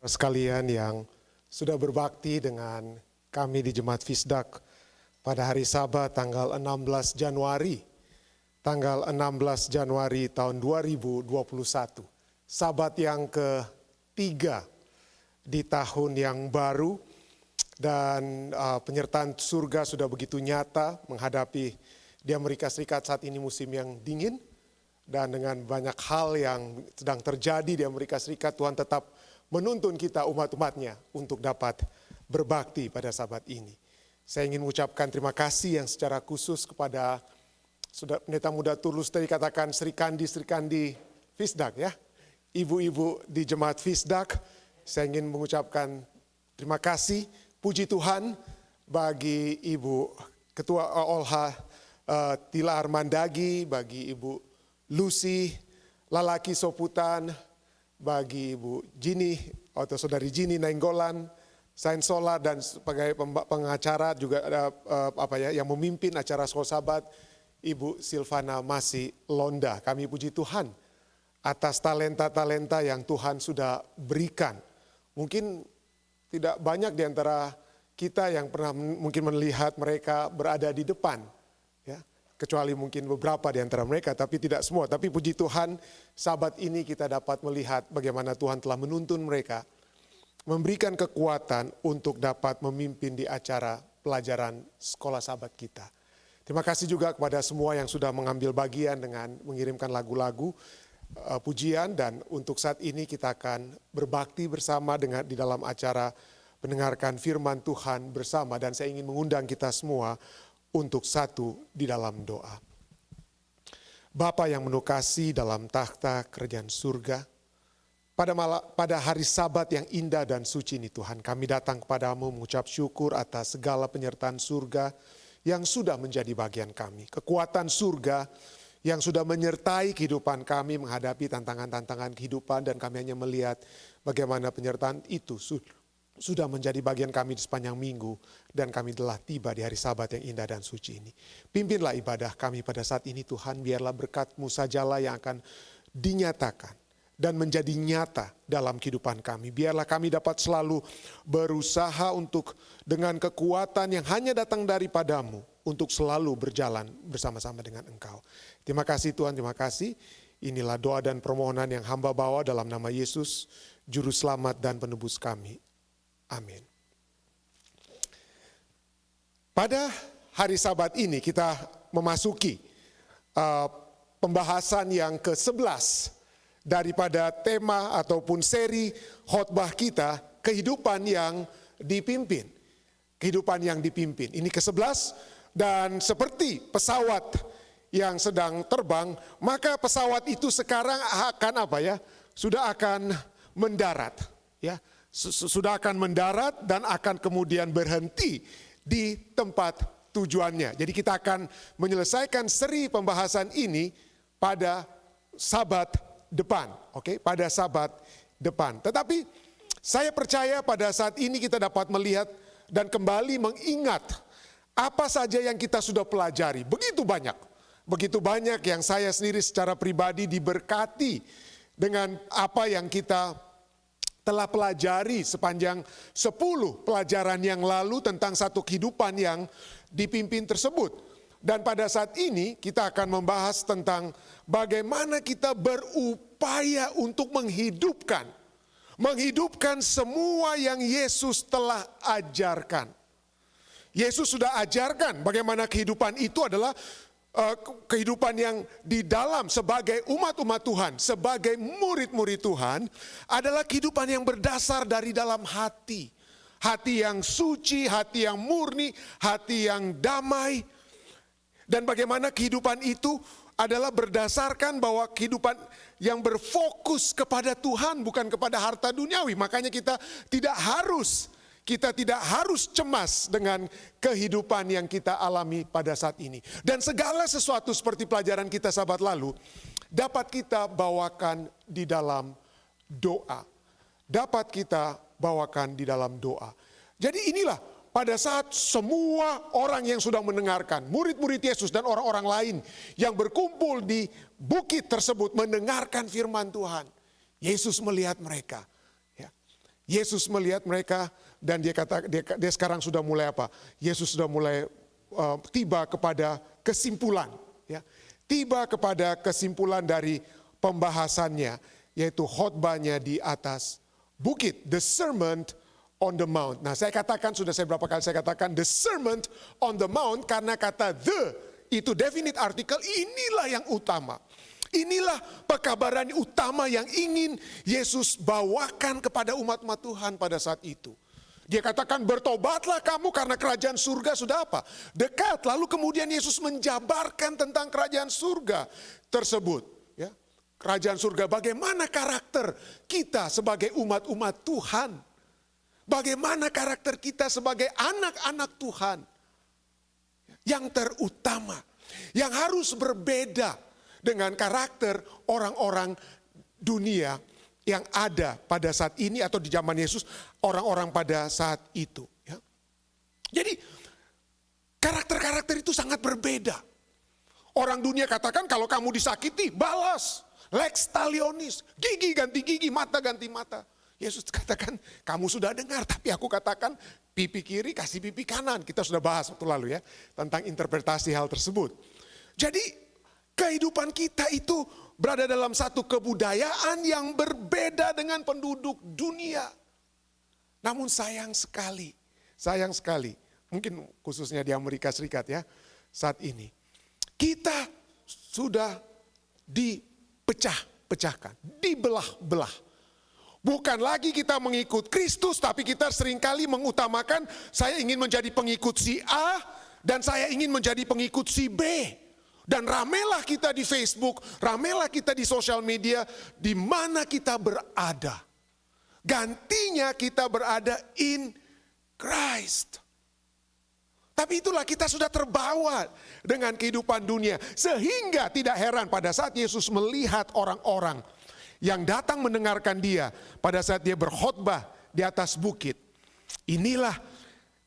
Sekalian yang sudah berbakti dengan kami di Jemaat Fisdak pada hari Sabat tanggal 16 Januari. Tanggal 16 Januari tahun 2021. Sabat yang ketiga di tahun yang baru. Dan penyertaan surga sudah begitu nyata menghadapi di Amerika Serikat saat ini musim yang dingin. Dan dengan banyak hal yang sedang terjadi di Amerika Serikat, Tuhan tetap menuntun kita umat-umatnya untuk dapat berbakti pada sabat ini. Saya ingin mengucapkan terima kasih yang secara khusus kepada Saudara Pendeta Muda Tulus tadi katakan Sri Kandi Fisdak ya. Ibu-ibu di Jemaat Fisdak, saya ingin mengucapkan terima kasih, puji Tuhan bagi Ibu Ketua Olha Tila Armandagi, bagi Ibu Lucy Lalaki Soputan, bagi Ibu Jini atau Saudari Jini Nainggolan, Sainsola dan sebagai pengacara juga ada yang memimpin acara Sekolah Sabat, Ibu Silvana Masih Londa. Kami puji Tuhan atas talenta-talenta yang Tuhan sudah berikan. Mungkin tidak banyak di antara kita yang pernah mungkin melihat mereka berada di depan, ya. Kecuali mungkin beberapa di antara mereka, tapi tidak semua. Tapi puji Tuhan, sabat ini kita dapat melihat bagaimana Tuhan telah menuntun mereka, memberikan kekuatan untuk dapat memimpin di acara pelajaran sekolah sabat kita. Terima kasih juga kepada semua yang sudah mengambil bagian dengan mengirimkan lagu-lagu pujian, dan untuk saat ini kita akan berbakti bersama dengan di dalam acara mendengarkan firman Tuhan bersama, dan saya ingin mengundang kita semua untuk satu di dalam doa. Bapa yang menukasi dalam takhta kerajaan surga, pada hari Sabat yang indah dan suci ini Tuhan, kami datang kepadamu mengucap syukur atas segala penyertaan surga yang sudah menjadi bagian kami. Kekuatan surga yang sudah menyertai kehidupan kami menghadapi tantangan-tantangan kehidupan, dan kami hanya melihat bagaimana penyertaan itu sudah menjadi bagian kami di sepanjang minggu, dan kami telah tiba di hari Sabat yang indah dan suci ini. Pimpinlah ibadah kami pada saat ini Tuhan, biarlah berkat-Mu sajalah yang akan dinyatakan dan menjadi nyata dalam kehidupan kami. Biarlah kami dapat selalu berusaha untuk dengan kekuatan yang hanya datang daripada-Mu untuk selalu berjalan bersama-sama dengan Engkau. Terima kasih Tuhan, terima kasih. Inilah doa dan permohonan yang hamba bawa dalam nama Yesus, Juru Selamat dan Penebus kami. Amin. Pada hari Sabat ini kita memasuki pembahasan yang ke-11 daripada tema ataupun seri khotbah kita, kehidupan yang dipimpin. Kehidupan yang dipimpin. Ini ke-11, dan seperti pesawat yang sedang terbang, maka pesawat itu sekarang akan sudah akan mendarat, ya. Sudah akan mendarat dan akan kemudian berhenti di tempat tujuannya. Jadi kita akan menyelesaikan seri pembahasan ini pada Sabat depan, oke? Pada Sabat depan. Tetapi saya percaya pada saat ini kita dapat melihat dan kembali mengingat apa saja yang kita sudah pelajari. Begitu banyak yang saya sendiri secara pribadi diberkati dengan apa yang kita telah pelajari sepanjang 10 pelajaran yang lalu tentang satu kehidupan yang dipimpin tersebut. Dan pada saat ini kita akan membahas tentang bagaimana kita berupaya untuk menghidupkan semua yang Yesus telah ajarkan. Yesus sudah ajarkan bagaimana kehidupan itu adalah kehidupan yang di dalam sebagai umat-umat Tuhan, sebagai murid-murid Tuhan, adalah kehidupan yang berdasar dari dalam hati. Hati yang suci, hati yang murni, hati yang damai. Dan bagaimana kehidupan itu adalah berdasarkan bahwa kehidupan yang berfokus kepada Tuhan, bukan kepada harta duniawi. Makanya kita tidak harus cemas dengan kehidupan yang kita alami pada saat ini. Dan segala sesuatu seperti pelajaran kita Sabat lalu dapat kita bawakan di dalam doa. Jadi inilah pada saat semua orang yang sudah mendengarkan, murid-murid Yesus dan orang-orang lain yang berkumpul di bukit tersebut mendengarkan firman Tuhan. Yesus melihat mereka. Yesus melihat mereka dan dia sekarang sudah mulai apa? Yesus sudah mulai tiba kepada kesimpulan, ya. Tiba kepada kesimpulan dari pembahasannya, yaitu khotbahnya di atas bukit, the Sermon on the Mount. Nah, saya berapa kali saya katakan the Sermon on the Mount, karena kata the itu definite artikel, inilah yang utama. Inilah pekabaran utama yang ingin Yesus bawakan kepada umat-umat Tuhan pada saat itu. Dia katakan, bertobatlah kamu karena kerajaan surga sudah apa? Dekat. Lalu kemudian Yesus menjabarkan tentang kerajaan surga tersebut. Ya. Kerajaan surga, bagaimana karakter kita sebagai umat-umat Tuhan. Bagaimana karakter kita sebagai anak-anak Tuhan. Yang terutama, yang harus berbeda dengan karakter orang-orang dunia yang ada pada saat ini atau di zaman Yesus, orang-orang pada saat itu. Ya. Jadi karakter-karakter itu sangat berbeda. Orang dunia katakan kalau kamu disakiti, balas. Lex talionis, gigi ganti gigi, mata ganti mata. Yesus katakan, kamu sudah dengar, tapi aku katakan pipi kiri kasih pipi kanan. Kita sudah bahas waktu lalu ya, tentang interpretasi hal tersebut. Jadi kehidupan kita itu berada dalam satu kebudayaan yang berbeda dengan penduduk dunia. Namun sayang sekali, mungkin khususnya di Amerika Serikat ya, saat ini. Kita sudah dipecah-pecahkan, dibelah-belah. Bukan lagi kita mengikut Kristus, tapi kita seringkali mengutamakan, saya ingin menjadi pengikut si A, dan saya ingin menjadi pengikut si B. Dan ramelah kita di Facebook, ramelah kita di sosial media, di mana kita berada. Gantinya kita berada in Christ. Tapi itulah, kita sudah terbawa dengan kehidupan dunia. Sehingga tidak heran pada saat Yesus melihat orang-orang yang datang mendengarkan dia pada saat dia berkhotbah di atas bukit. Inilah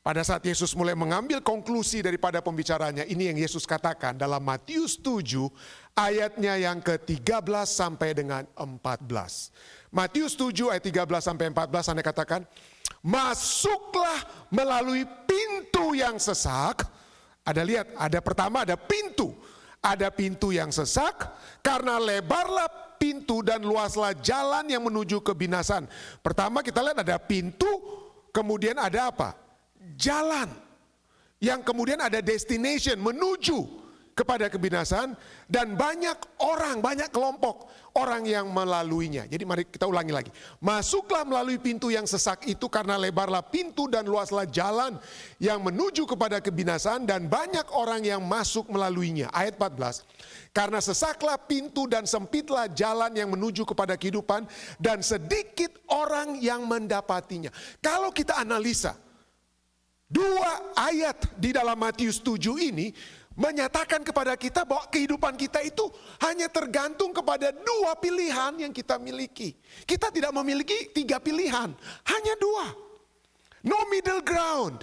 pada saat Yesus mulai mengambil konklusi daripada pembicaranya, ini yang Yesus katakan dalam Matius 7 ayatnya yang ke-13 sampai dengan 14. Matius 7 ayat 13 sampai 14 Anda katakan, masuklah melalui pintu yang sesak. Pertama ada pintu. Ada pintu yang sesak, karena lebarlah pintu dan luaslah jalan yang menuju kebinasan. Pertama kita lihat ada pintu, kemudian ada apa? Jalan yang kemudian ada destination menuju kepada kebinasan, dan banyak orang, banyak kelompok orang yang melaluinya. Jadi mari kita ulangi lagi. Masuklah melalui pintu yang sesak itu, karena lebarlah pintu dan luaslah jalan yang menuju kepada kebinasan, dan banyak orang yang masuk melaluinya. Ayat 14. Karena sesaklah pintu dan sempitlah jalan yang menuju kepada kehidupan, dan sedikit orang yang mendapatinya. Kalau kita analisa dua ayat di dalam Matius 7 ini menyatakan kepada kita bahwa kehidupan kita itu hanya tergantung kepada dua pilihan yang kita miliki. Kita tidak memiliki tiga pilihan, hanya dua. No middle ground.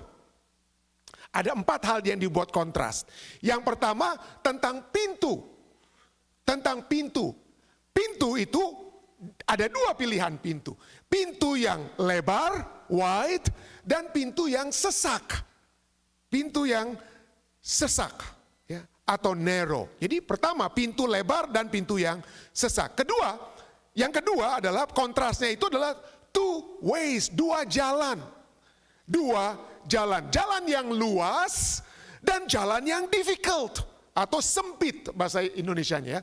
Ada 4 hal yang dibuat kontras. Yang pertama tentang pintu. Tentang pintu. Pintu itu ada dua pilihan pintu. Pintu yang lebar, wide, dan pintu yang sesak. Pintu yang sesak, ya, atau narrow. Jadi pertama pintu lebar dan pintu yang sesak. Yang kedua adalah kontrasnya itu adalah two ways, dua jalan. Jalan yang luas dan jalan yang difficult atau sempit bahasa Indonesianya ya.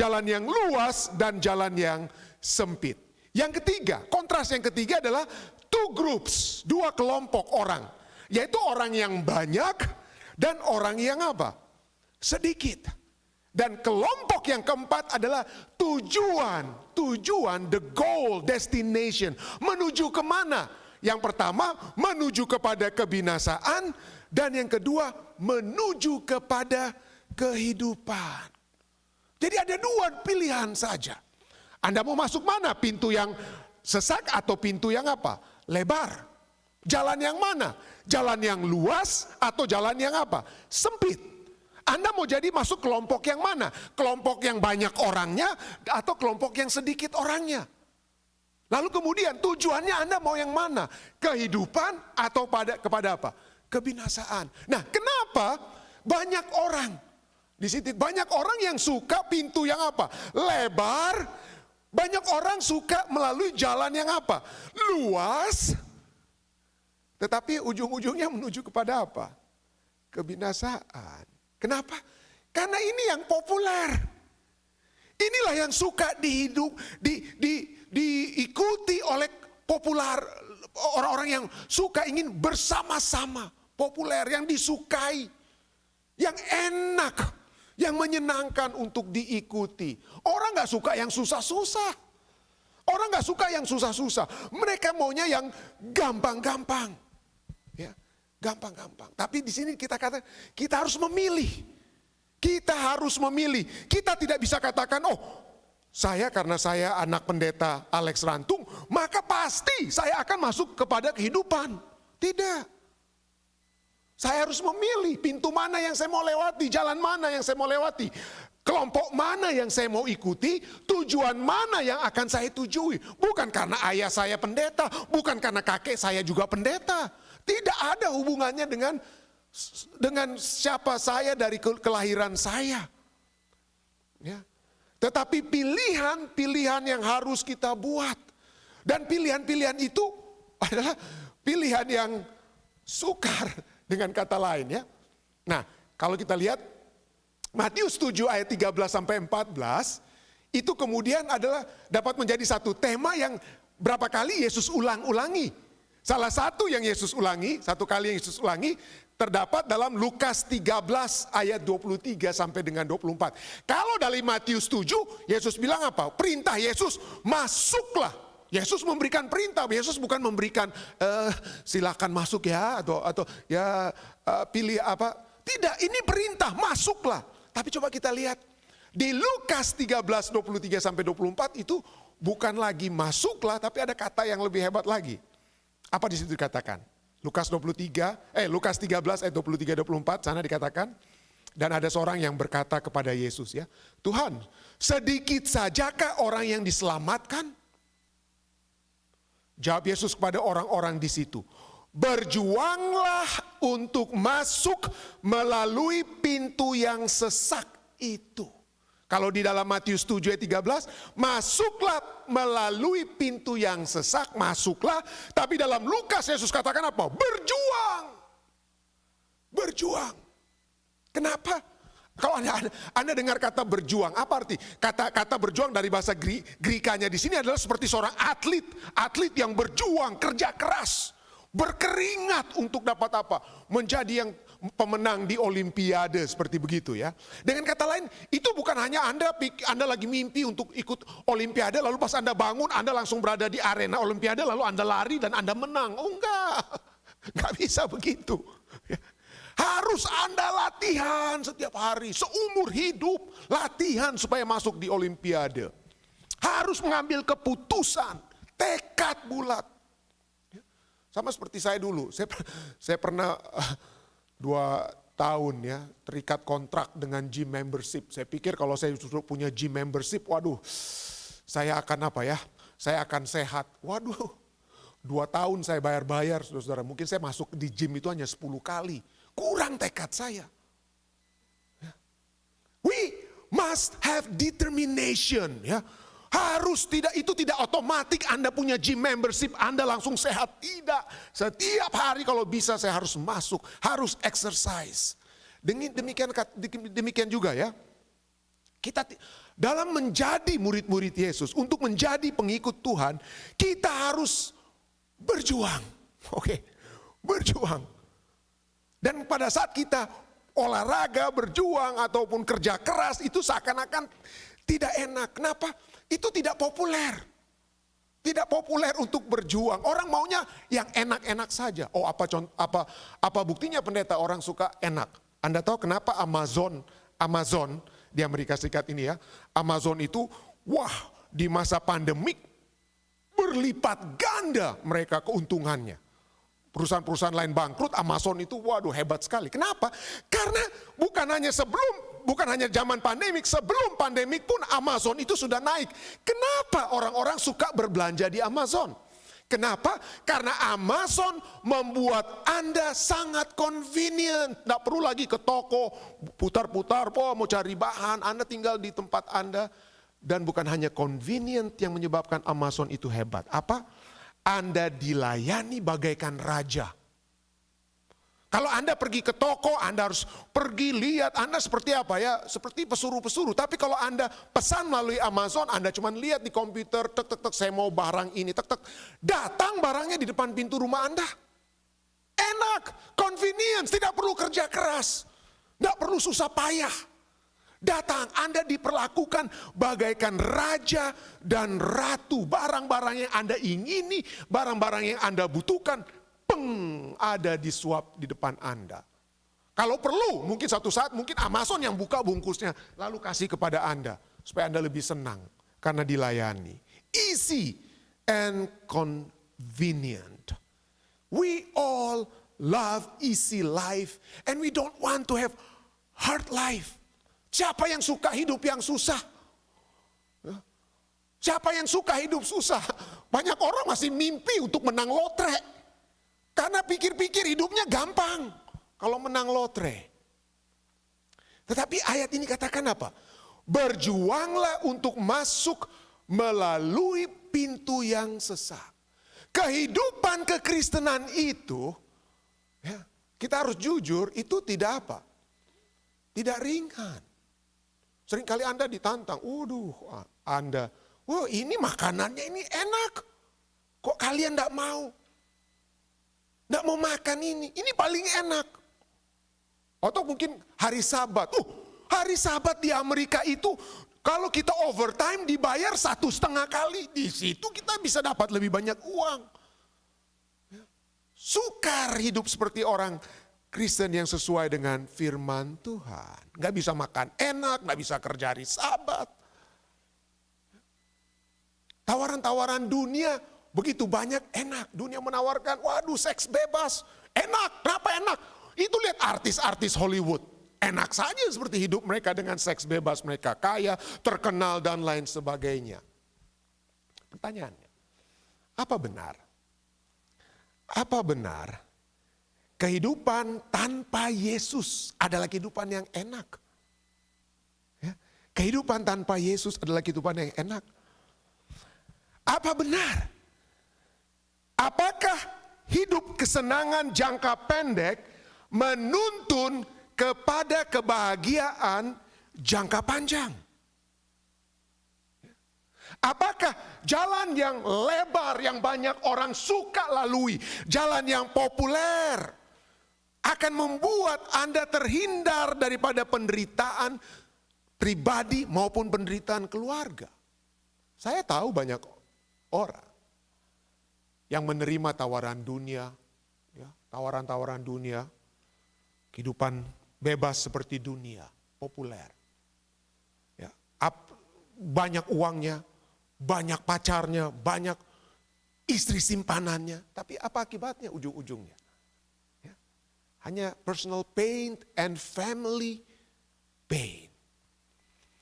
Jalan yang luas dan jalan yang sempit. Yang ketiga, kontras yang ketiga adalah two groups, dua kelompok orang, yaitu orang yang banyak dan orang yang apa? Sedikit. Dan kelompok yang keempat adalah tujuan, the goal, destination, menuju kemana? Yang pertama menuju kepada kebinasaan, dan yang kedua menuju kepada kehidupan. Jadi ada dua pilihan saja. Anda mau masuk mana? Pintu yang sesak atau pintu yang apa? Lebar. Jalan yang mana? Jalan yang luas atau jalan yang apa? Sempit. Anda mau jadi masuk kelompok yang mana? Kelompok yang banyak orangnya atau kelompok yang sedikit orangnya? Lalu kemudian tujuannya Anda mau yang mana? Kehidupan atau kepada apa? Kebinasaan. Nah, kenapa banyak orang di situ, banyak orang yang suka pintu yang apa? Lebar. Banyak orang suka melalui jalan yang apa? Luas. Tetapi ujung-ujungnya menuju kepada apa? Kebinasaan. Kenapa? Karena ini yang populer. Inilah yang suka diikuti oleh populer, orang-orang yang suka ingin bersama-sama, populer, yang disukai, yang enak, yang menyenangkan untuk diikuti. Orang gak suka yang susah-susah. Orang gak suka yang susah-susah. Mereka maunya yang gampang-gampang. Ya, gampang-gampang. Tapi di sini kita katakan, kita harus memilih. Kita harus memilih. Kita tidak bisa katakan, oh karena saya anak pendeta Alex Rantung, maka pasti saya akan masuk kepada kehidupan. Tidak. Saya harus memilih pintu mana yang saya mau lewati, jalan mana yang saya mau lewati. Kelompok mana yang saya mau ikuti, tujuan mana yang akan saya tujui. Bukan karena ayah saya pendeta, bukan karena kakek saya juga pendeta. Tidak ada hubungannya dengan siapa saya dari kelahiran saya. Ya. Tetapi pilihan-pilihan yang harus kita buat. Dan pilihan-pilihan itu adalah pilihan yang sukar, dengan kata lain ya. Nah, kalau kita lihat Matius 7 ayat 13 sampai 14, itu kemudian adalah dapat menjadi satu tema yang berapa kali Yesus ulang-ulangi. Salah satu yang Yesus ulangi, satu kali yang Yesus ulangi, terdapat dalam Lukas 13 ayat 23 sampai dengan 24. Kalau dari Matius 7, Yesus bilang apa? Perintah Yesus, masuklah. Yesus memberikan perintah, Yesus bukan memberikan silakan masuk ya, atau ya pilih apa. Tidak, ini perintah, masuklah. Tapi coba kita lihat, di Lukas 13, 23 sampai 24 itu bukan lagi masuklah, tapi ada kata yang lebih hebat lagi. Apa di situ dikatakan? Lukas 13 ayat 23-24 sana dikatakan, dan ada seorang yang berkata kepada Yesus ya, Tuhan, sedikit sajakah orang yang diselamatkan? Jawab Yesus kepada orang-orang di situ, berjuanglah untuk masuk melalui pintu yang sesak itu. Kalau di dalam Matius 7 ayat 13, masuklah melalui pintu yang sesak, masuklah. Tapi dalam Lukas Yesus katakan apa? Berjuang. Berjuang. Kenapa? Kalau Anda dengar kata berjuang, apa arti? Kata berjuang dari bahasa Grikanya di sini adalah seperti seorang atlet. Atlet yang berjuang, kerja keras, berkeringat untuk dapat apa? Menjadi yang pemenang di Olimpiade, seperti begitu ya. Dengan kata lain, itu bukan hanya Anda lagi mimpi untuk ikut Olimpiade, lalu pas Anda bangun, Anda langsung berada di arena Olimpiade, lalu Anda lari dan Anda menang. Oh enggak bisa begitu. Harus Anda latihan setiap hari, seumur hidup, latihan supaya masuk di Olimpiade. Harus mengambil keputusan, tekad bulat. Sama seperti saya dulu, saya pernah 2 tahun ya terikat kontrak dengan gym membership. Saya pikir kalau saya sudah punya gym membership, waduh saya akan apa ya, saya akan sehat. Waduh 2 tahun saya bayar-bayar saudara-saudara, mungkin saya masuk di gym itu hanya 10 kali. Kurang tekad saya. We must have determination ya. Itu tidak otomatis Anda punya gym membership, Anda langsung sehat. Tidak. Setiap hari kalau bisa saya harus masuk, harus exercise. Demikian juga ya. Kita dalam menjadi murid-murid Yesus, untuk menjadi pengikut Tuhan, kita harus berjuang. Oke, berjuang. Dan pada saat kita olahraga, berjuang, ataupun kerja keras, itu seakan-akan tidak enak. Kenapa? Itu tidak populer. Tidak populer untuk berjuang. Orang maunya yang enak-enak saja. Oh apa buktinya pendeta orang suka enak? Anda tahu kenapa Amazon di Amerika Serikat ini ya. Amazon itu di masa pandemik berlipat ganda mereka keuntungannya. perusahaan-perusahaan lain bangkrut, Amazon itu waduh hebat sekali. Kenapa? Karena bukan hanya zaman pandemik, sebelum pandemik pun Amazon itu sudah naik. Kenapa orang-orang suka berbelanja di Amazon? Kenapa? Karena Amazon membuat Anda sangat convenient. Tidak perlu lagi ke toko, putar-putar, mau cari bahan, Anda tinggal di tempat Anda. Dan bukan hanya convenient yang menyebabkan Amazon itu hebat. Apa? Anda dilayani bagaikan raja. Kalau Anda pergi ke toko, Anda harus pergi lihat Anda seperti apa ya, seperti pesuruh-pesuruh. Tapi kalau Anda pesan melalui Amazon, Anda cuma lihat di komputer, tek tek tek, saya mau barang ini, tek tek, datang barangnya di depan pintu rumah Anda. Enak, convenience, tidak perlu kerja keras, tidak perlu susah payah. Datang, Anda diperlakukan bagaikan raja dan ratu. Barang-barang yang Anda ingini, barang-barang yang Anda butuhkan, ada di suap di depan Anda. Kalau perlu, mungkin satu saat mungkin Amazon yang buka bungkusnya, lalu kasih kepada Anda, supaya Anda lebih senang, karena dilayani. Easy and convenient. We all love easy life, and we don't want to have hard life. Siapa yang suka hidup yang susah? Siapa yang suka hidup susah? Banyak orang masih mimpi untuk menang lotre. Karena pikir-pikir hidupnya gampang kalau menang lotre. Tetapi ayat ini katakan apa? Berjuanglah untuk masuk melalui pintu yang sesat. Kehidupan kekristenan itu, ya, kita harus jujur, itu tidak apa? Tidak ringan. Seringkali Anda ditantang, Anda, ini makanannya ini enak. Kok kalian tidak mau? Tidak mau makan ini paling enak. Atau mungkin hari Sabat. Hari Sabat di Amerika itu kalau kita overtime dibayar 1,5 kali. Di situ kita bisa dapat lebih banyak uang. Sukar hidup seperti orang Kristen yang sesuai dengan firman Tuhan. Gak bisa makan enak, gak bisa kerja hari Sabat. Tawaran-tawaran dunia begitu banyak enak. Dunia menawarkan, seks bebas. Enak, kenapa enak? Itu lihat artis-artis Hollywood. Enak saja seperti hidup mereka dengan seks bebas. Mereka kaya, terkenal dan lain sebagainya. Pertanyaannya, apa benar? Apa benar kehidupan tanpa Yesus adalah kehidupan yang enak? Ya, kehidupan tanpa Yesus adalah kehidupan yang enak. Apa benar? Apakah hidup kesenangan jangka pendek menuntun kepada kebahagiaan jangka panjang? Apakah jalan yang lebar yang banyak orang suka lalui, jalan yang populer akan membuat Anda terhindar daripada penderitaan pribadi maupun penderitaan keluarga? Saya tahu banyak orang yang menerima tawaran dunia, ya, tawaran-tawaran dunia, kehidupan bebas seperti dunia, populer. Ya, banyak uangnya, banyak pacarnya, banyak istri simpanannya, tapi apa akibatnya ujung-ujungnya? Ya, hanya personal pain and family pain.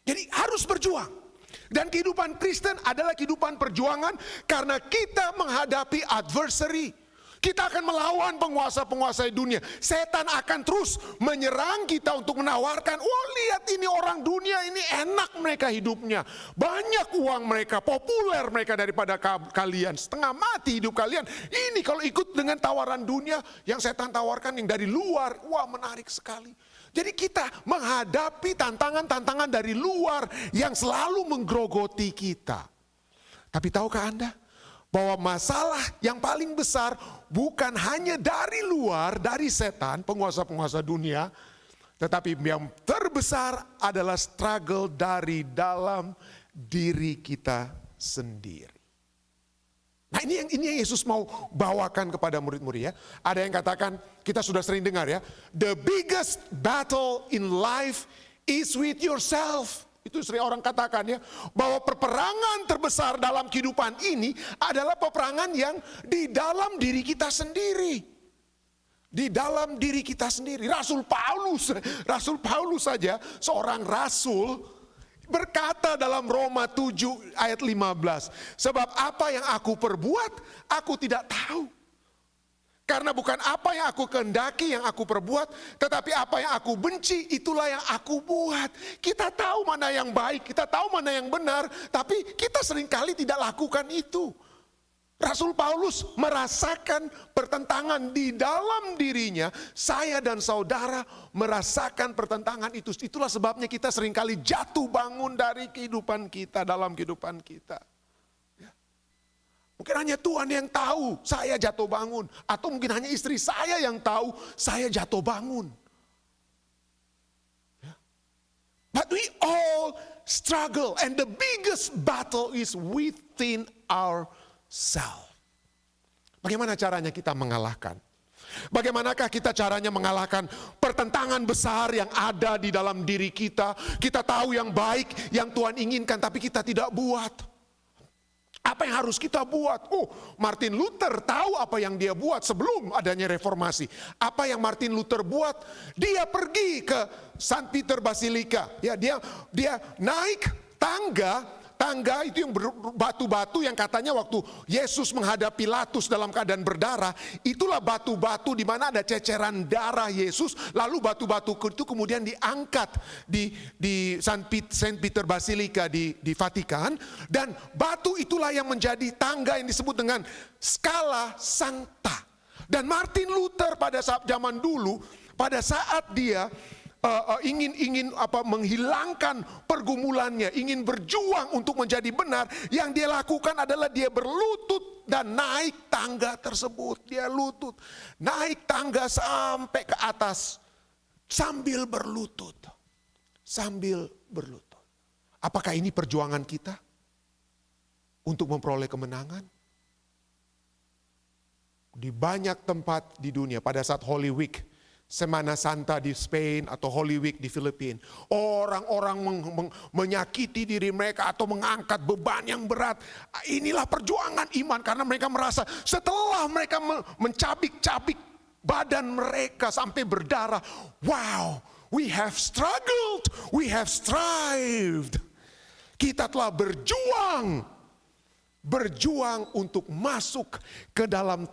Jadi harus berjuang. Dan kehidupan Kristen adalah kehidupan perjuangan karena kita menghadapi adversary. Kita akan melawan penguasa-penguasa dunia. Setan akan terus menyerang kita untuk menawarkan, lihat ini orang dunia ini enak mereka hidupnya. Banyak uang mereka, populer mereka daripada kalian. Setengah mati hidup kalian. Ini kalau ikut dengan tawaran dunia yang setan tawarkan yang dari luar, menarik sekali. Jadi kita menghadapi tantangan-tantangan dari luar yang selalu menggerogoti kita. Tapi tahukah Anda bahwa masalah yang paling besar bukan hanya dari luar, dari setan, penguasa-penguasa dunia, tetapi yang terbesar adalah struggle dari dalam diri kita sendiri. Nah ini yang Yesus mau bawakan kepada murid-murid ya. Ada yang katakan, kita sudah sering dengar ya, the biggest battle in life is with yourself. Itu sering orang katakan ya, bahwa peperangan terbesar dalam kehidupan ini adalah peperangan yang di dalam diri kita sendiri. di dalam diri kita sendiri. Rasul Paulus saja seorang rasul berkata dalam Roma 7 ayat 15, sebab apa yang aku perbuat, aku tidak tahu. Karena bukan apa yang aku kehendaki yang aku perbuat, tetapi apa yang aku benci, itulah yang aku buat. Kita tahu mana yang baik, kita tahu mana yang benar, tapi kita seringkali tidak lakukan itu. Rasul Paulus merasakan pertentangan di dalam dirinya. Saya dan saudara merasakan pertentangan itu. Itulah sebabnya kita seringkali jatuh bangun dari kehidupan kita, dalam kehidupan kita. Ya. Mungkin hanya Tuhan yang tahu saya jatuh bangun. Atau mungkin hanya istri saya yang tahu saya jatuh bangun. Ya. But we all struggle, and the biggest battle is within ourselves. Bagaimana caranya kita mengalahkan? Bagaimanakah kita caranya mengalahkan pertentangan besar yang ada di dalam diri kita? Kita tahu yang baik, yang Tuhan inginkan, tapi kita tidak buat. Apa yang harus kita buat? Oh, Martin Luther tahu apa yang dia buat sebelum adanya reformasi. Apa yang Martin Luther buat? Dia pergi ke St. Peter Basilica. Ya, dia naik tangga itu yang batu-batu yang katanya waktu Yesus menghadap Pilatus dalam keadaan berdarah, itulah batu-batu di mana ada ceceran darah Yesus, lalu batu-batu itu kemudian diangkat di Saint Peter Basilica di Vatikan, dan batu itulah yang menjadi tangga yang disebut dengan Scala Sancta. Dan Martin Luther pada saat zaman dulu, pada saat dia ingin menghilangkan pergumulannya, ingin berjuang untuk menjadi benar, yang dia lakukan adalah dia berlutut dan naik tangga tersebut. Dia lutut, naik tangga sampai ke atas sambil berlutut. Sambil berlutut. Apakah ini perjuangan kita untuk memperoleh kemenangan? Di banyak tempat di dunia pada saat Holy Week, Semana Santa di Spain atau Holy Week di Filipina, orang-orang menyakiti diri mereka atau mengangkat beban yang berat. Inilah perjuangan iman, karena mereka merasa setelah mereka mencabik-cabik badan mereka sampai berdarah, wow, we have struggled, we have strived. Kita telah berjuang untuk masuk ke dalam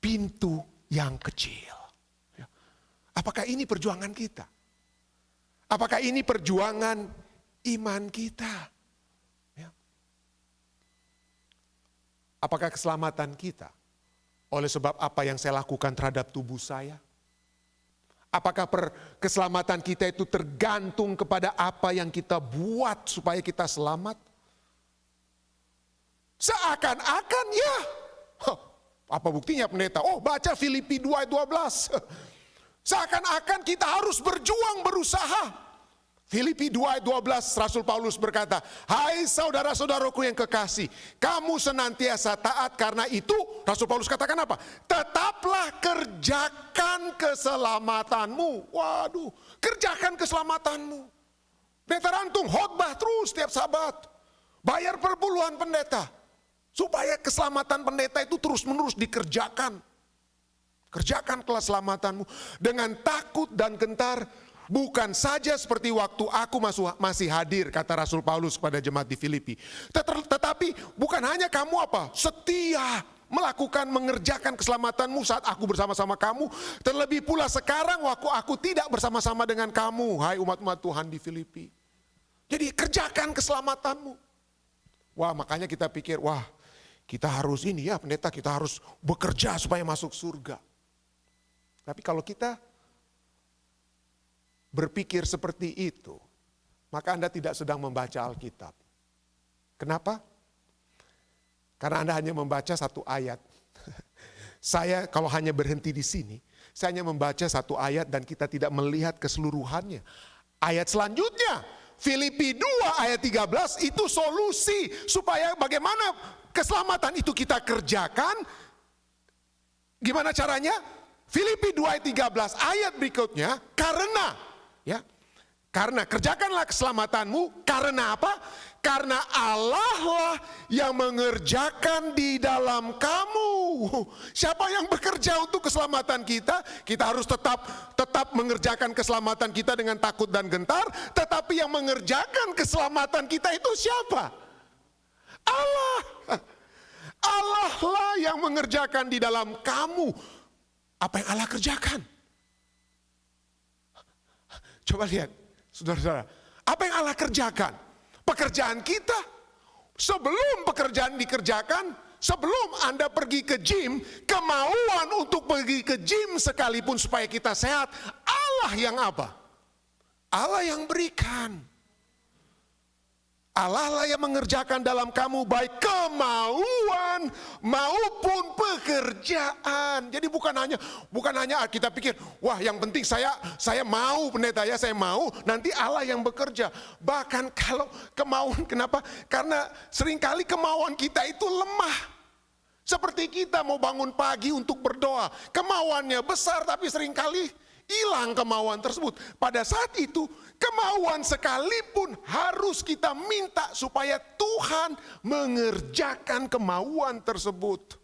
pintu yang kecil. Apakah ini perjuangan kita? Apakah ini perjuangan iman kita? Apakah keselamatan kita oleh sebab apa yang saya lakukan terhadap tubuh saya? Apakah keselamatan kita itu tergantung kepada apa yang kita buat supaya kita selamat? Seakan-akan ya. Apa buktinya pendeta? Oh, baca Filipi 2 ayat 12. Seakan-akan kita harus berjuang, berusaha. Filipi 2 ayat 12, Rasul Paulus berkata, hai saudara-saudaraku yang kekasih, kamu senantiasa taat, karena itu Rasul Paulus katakan apa? Tetaplah kerjakan keselamatanmu. Waduh, kerjakan keselamatanmu. Pendeta Rantung khotbah terus setiap Sabat. Bayar perpuluhan pendeta. Supaya keselamatan pendeta itu terus-menerus dikerjakan. Kerjakan keselamatanmu dengan takut dan gentar. Bukan saja seperti waktu aku masih hadir, kata Rasul Paulus kepada jemaat di Filipi. Tetapi bukan hanya kamu setia mengerjakan keselamatanmu saat aku bersama-sama kamu. Terlebih pula sekarang waktu aku tidak bersama-sama dengan kamu, hai umat-umat Tuhan di Filipi. Jadi kerjakan keselamatanmu. Wah, makanya kita pikir, wah, kita harus ini ya pendeta, kita harus bekerja supaya masuk surga. Tapi kalau kita berpikir seperti itu, maka Anda tidak sedang membaca Alkitab. Kenapa? Karena Anda hanya membaca satu ayat. Saya kalau hanya berhenti di sini, saya hanya membaca satu ayat dan kita tidak melihat keseluruhannya. Ayat selanjutnya, Filipi 2 ayat 13 itu solusi supaya bagaimana keselamatan itu kita kerjakan. Gimana caranya? Filipi 2 ayat 13 ayat berikutnya, karena kerjakanlah keselamatanmu, karena apa? Karena Allah lah yang mengerjakan di dalam kamu. Siapa yang bekerja untuk keselamatan kita? Kita harus tetap mengerjakan keselamatan kita dengan takut dan gentar. Tetapi yang mengerjakan keselamatan kita itu siapa? Allah. Allah lah yang mengerjakan di dalam kamu. Apa yang Allah kerjakan? Coba lihat, saudara-saudara. Apa yang Allah kerjakan? Pekerjaan kita. Sebelum pekerjaan dikerjakan, sebelum Anda pergi ke gym, kemauan untuk pergi ke gym sekalipun supaya kita sehat, Allah yang apa? Allah yang berikan. Allah lah yang mengerjakan dalam kamu baik kemauan maupun pekerjaan. Jadi bukan hanya kita pikir, wah yang penting saya mau pendeta ya, saya mau, nanti Allah yang bekerja. Bahkan kalau kemauan, kenapa? Karena seringkali kemauan kita itu lemah. Seperti kita mau bangun pagi untuk berdoa, kemauannya besar tapi seringkali hilang kemauan tersebut. Pada saat itu kemauan sekalipun harus kita minta supaya Tuhan mengerjakan kemauan tersebut.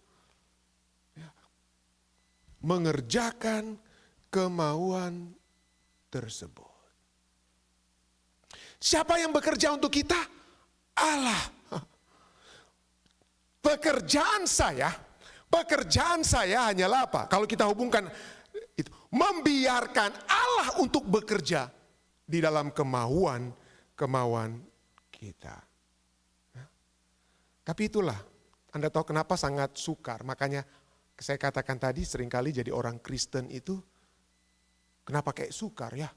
Mengerjakan kemauan tersebut. Siapa yang bekerja untuk kita? Allah. Pekerjaan saya hanyalah apa? Kalau kita hubungkan itu, membiarkan Allah untuk bekerja di dalam kemauan kita. Tapi itulah, Anda tahu kenapa sangat sukar. Makanya saya katakan tadi seringkali jadi orang Kristen itu, kenapa kayak sukar ya?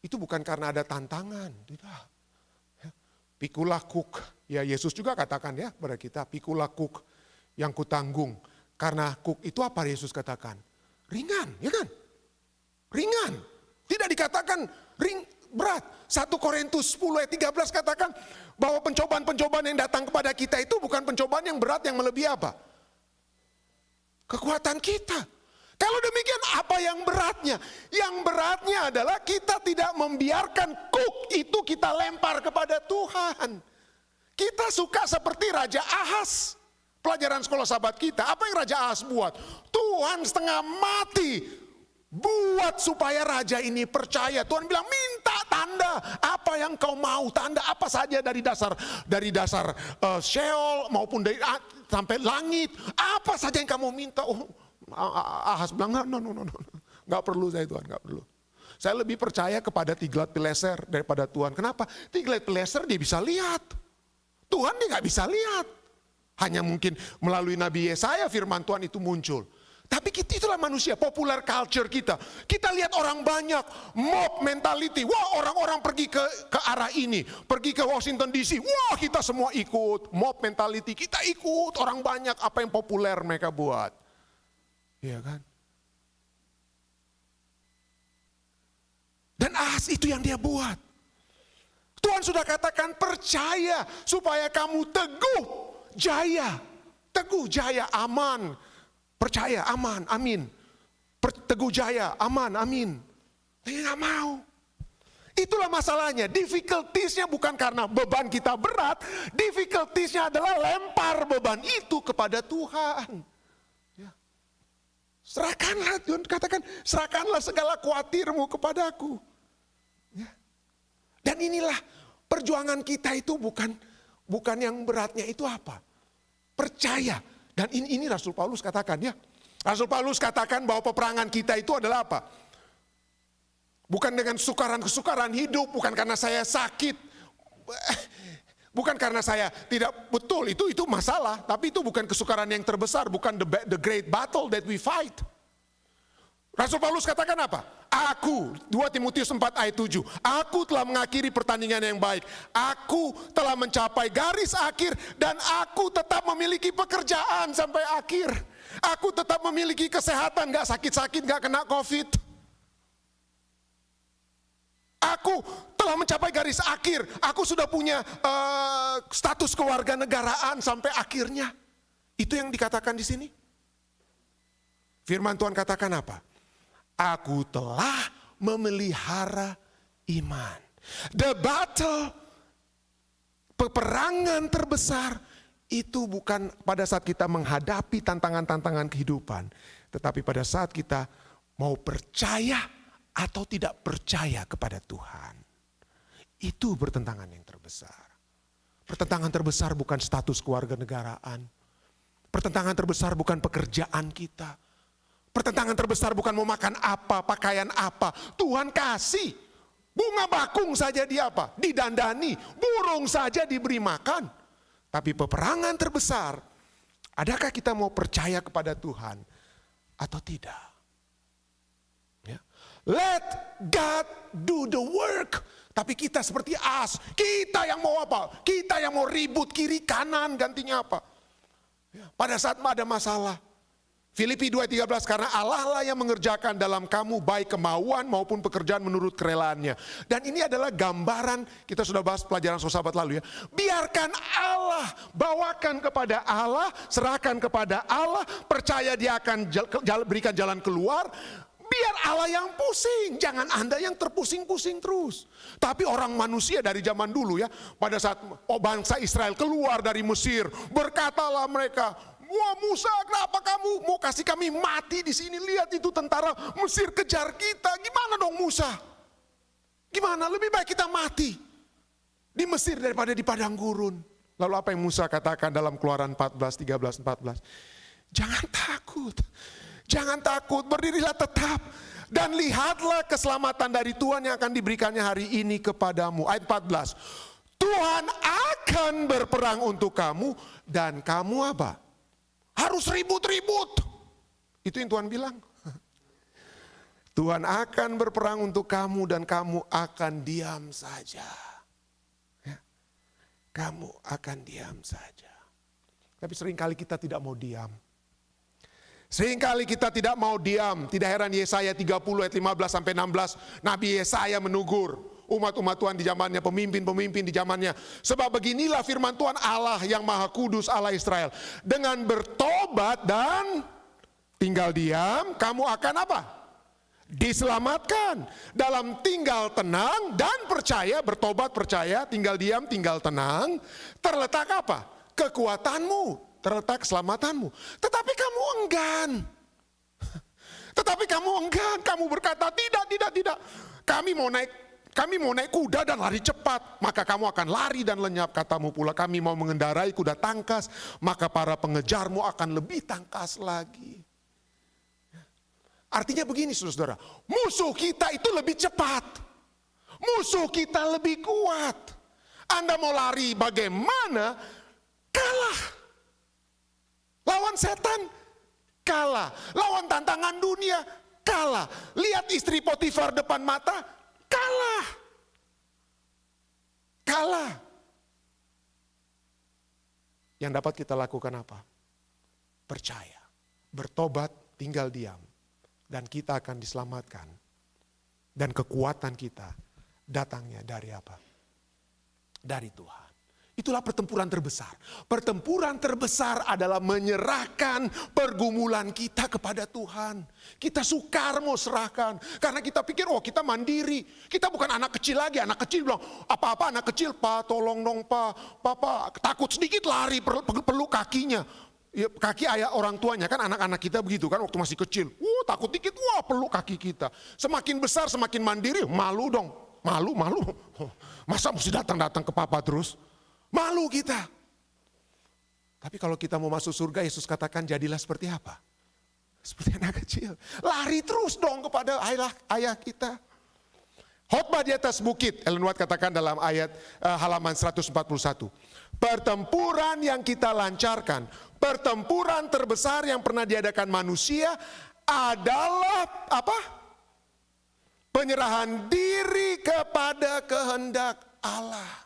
Itu bukan karena ada tantangan, tidak. Pikulah kuk, ya Yesus juga katakan ya kepada kita, pikulah kuk yang kutanggung. Karena kuk itu apa Yesus katakan? Ringan, ya kan? Ringan. Tidak dikatakan berat. 1 Korintus 10 ayat 13 katakan bahwa pencobaan-pencobaan yang datang kepada kita itu bukan pencobaan yang berat yang melebihi apa? Kekuatan kita. Kalau demikian apa yang beratnya? Yang beratnya adalah kita tidak membiarkan kuk itu kita lempar kepada Tuhan. Kita suka seperti Raja Ahaz. Pelajaran sekolah sahabat kita, apa yang Raja Ahaz buat? Tuhan setengah mati buat supaya raja ini percaya. Tuhan bilang minta tanda apa yang kau mau, tanda apa saja dari dasar Sheol maupun dari sampai langit, apa saja yang kamu minta. Oh, Ahaz bilang no, nggak perlu saya Tuhan, nggak perlu. Saya lebih percaya kepada Tiglat-Pileser daripada Tuhan. Kenapa? Tiglat-Pileser dia bisa lihat, Tuhan dia nggak bisa lihat. Hanya mungkin melalui Nabi Yesaya firman Tuhan itu muncul. Tapi itulah manusia, popular culture kita. Kita lihat orang banyak, mob mentality. Wah orang-orang pergi ke arah ini, pergi ke Washington DC. Wah kita semua ikut, mob mentality. Kita ikut, orang banyak apa yang populer mereka buat. Iya kan? Dan Ahaz itu yang dia buat. Tuhan sudah katakan percaya supaya kamu teguh. Jaya, teguh jaya, aman, percaya, aman, amin. Teguh jaya, aman, amin. Dia nggak mau. Itulah masalahnya. Difficulties-nya bukan karena beban kita berat, difficulties-nya adalah lempar beban itu kepada Tuhan. Ya. Serahkanlah, Tuhan katakan, serahkanlah segala khawatirmu kepadaku. Ya. Dan inilah perjuangan kita itu bukan yang beratnya itu apa? Percaya. Dan ini Rasul Paulus katakan ya. Rasul Paulus katakan bahwa peperangan kita itu adalah apa? Bukan dengan kesukaran hidup, bukan karena saya sakit. Bukan karena saya tidak betul, itu masalah. Tapi itu bukan kesukaran yang terbesar, bukan the great battle that we fight. Rasul Paulus katakan apa? Aku, 2 Timotius 4 ayat 7. Aku telah mengakhiri pertandingan yang baik. Aku telah mencapai garis akhir dan aku tetap memiliki pekerjaan sampai akhir. Aku tetap memiliki kesehatan, gak sakit-sakit, gak kena COVID. Aku telah mencapai garis akhir. Aku sudah punya status kewarganegaraan sampai akhirnya. Itu yang dikatakan di sini. Firman Tuhan katakan apa? Aku telah memelihara iman. The battle Peperangan terbesar itu bukan pada saat kita menghadapi tantangan-tantangan kehidupan, tetapi pada saat kita mau percaya atau tidak percaya kepada Tuhan. Itu pertentangan yang terbesar. Pertentangan terbesar bukan status kewarganegaraan. Pertentangan terbesar bukan pekerjaan kita. Pertentangan terbesar bukan mau makan apa, pakaian apa. Tuhan kasih. Bunga bakung saja dia apa? Didandani. Burung saja diberi makan. Tapi peperangan terbesar, adakah kita mau percaya kepada Tuhan atau tidak? Ya. Let God do the work. Tapi kita seperti as, kita yang mau apa? Kita yang mau ribut kiri kanan, gantinya apa? Ya. Pada saat ada masalah, Filipi 2:13, karena Allah lah yang mengerjakan dalam kamu baik kemauan maupun pekerjaan menurut kerelaannya. Dan ini adalah gambaran, kita sudah bahas pelajaran sahabat lalu ya. Biarkan Allah, bawakan kepada Allah, serahkan kepada Allah, percaya dia akan berikan jalan keluar. Biar Allah yang pusing, jangan Anda yang terpusing-pusing terus. Tapi orang manusia dari zaman dulu ya, pada saat bangsa Israel keluar dari Mesir, berkatalah mereka, wah Musa, kenapa kamu mau kasih kami mati di sini? Lihat itu tentara Mesir kejar kita. Gimana dong Musa? Gimana? Lebih baik kita mati di Mesir daripada di padang gurun. Lalu apa yang Musa katakan dalam Keluaran 14, 13, 14? Jangan takut. Jangan takut, berdirilah tetap. Dan lihatlah keselamatan dari Tuhan yang akan diberikannya hari ini kepadamu. Ayat 14. Tuhan akan berperang untuk kamu dan kamu apa? Harus ribut-ribut. Itu yang Tuhan bilang. Tuhan akan berperang untuk kamu dan kamu akan diam saja. Ya. Kamu akan diam saja. Tapi seringkali kita tidak mau diam. Seringkali kita tidak mau diam. Tidak heran Yesaya 30 ayat 15 sampai 16. Nabi Yesaya menegur umat-umat Tuhan di zamannya, pemimpin-pemimpin di zamannya. Sebab beginilah firman Tuhan Allah yang Maha Kudus, Allah Israel. Dengan bertobat dan tinggal diam, kamu akan apa? Diselamatkan. Dalam tinggal tenang dan percaya, bertobat percaya, tinggal diam, tinggal tenang. Terletak apa? Kekuatanmu. Terletak keselamatanmu. Tetapi kamu enggan. Tetapi kamu enggan. Kamu berkata tidak. Kami mau naik kuda dan lari cepat. Maka kamu akan lari dan lenyap. Katamu pula kami mau mengendarai kuda tangkas. Maka para pengejarmu akan lebih tangkas lagi. Artinya begini saudara. Musuh kita itu lebih cepat. Musuh kita lebih kuat. Anda mau lari bagaimana? Kalah. Lawan setan, kalah. Lawan tantangan dunia, kalah. Lihat istri Potifar depan mata, kalah. Kalah. Yang dapat kita lakukan apa? Percaya, bertobat, tinggal diam. Dan kita akan diselamatkan. Dan kekuatan kita datangnya dari apa? Dari Tuhan. Itulah pertempuran terbesar. Pertempuran terbesar adalah menyerahkan pergumulan kita kepada Tuhan. Kita sukar mau serahkan. Karena kita pikir, oh kita mandiri. Kita bukan anak kecil lagi. Anak kecil bilang, apa-apa anak kecil, Pak tolong dong Pak. Papa takut sedikit lari peluk kakinya. Ya, kaki ayah orang tuanya kan anak-anak kita begitu kan waktu masih kecil. Takut dikit, peluk kaki kita. Semakin besar semakin mandiri, malu dong. Malu. Masa mesti datang ke papa terus? Malu kita. Tapi kalau kita mau masuk surga, Yesus katakan jadilah seperti apa? Seperti anak kecil. Lari terus dong kepada ayah kita. Khotbah di atas bukit, Ellen White katakan dalam ayat halaman 141. Pertempuran yang kita lancarkan, pertempuran terbesar yang pernah diadakan manusia adalah apa? Penyerahan diri kepada kehendak Allah.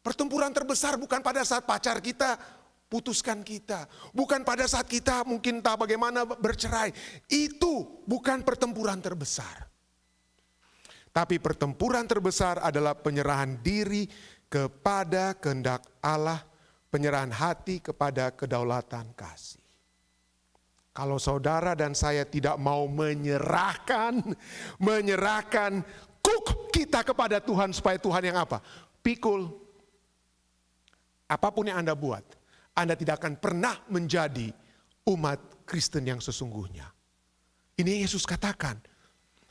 Pertempuran terbesar bukan pada saat pacar kita putuskan kita. Bukan pada saat kita mungkin tak bagaimana bercerai. Itu bukan pertempuran terbesar. Tapi pertempuran terbesar adalah penyerahan diri kepada kehendak Allah. Penyerahan hati kepada kedaulatan kasih. Kalau saudara dan saya tidak mau menyerahkan kuk kita kepada Tuhan supaya Tuhan yang apa? Pikul. apapun yang Anda buat, Anda tidak akan pernah menjadi umat Kristen yang sesungguhnya. Ini Yesus katakan.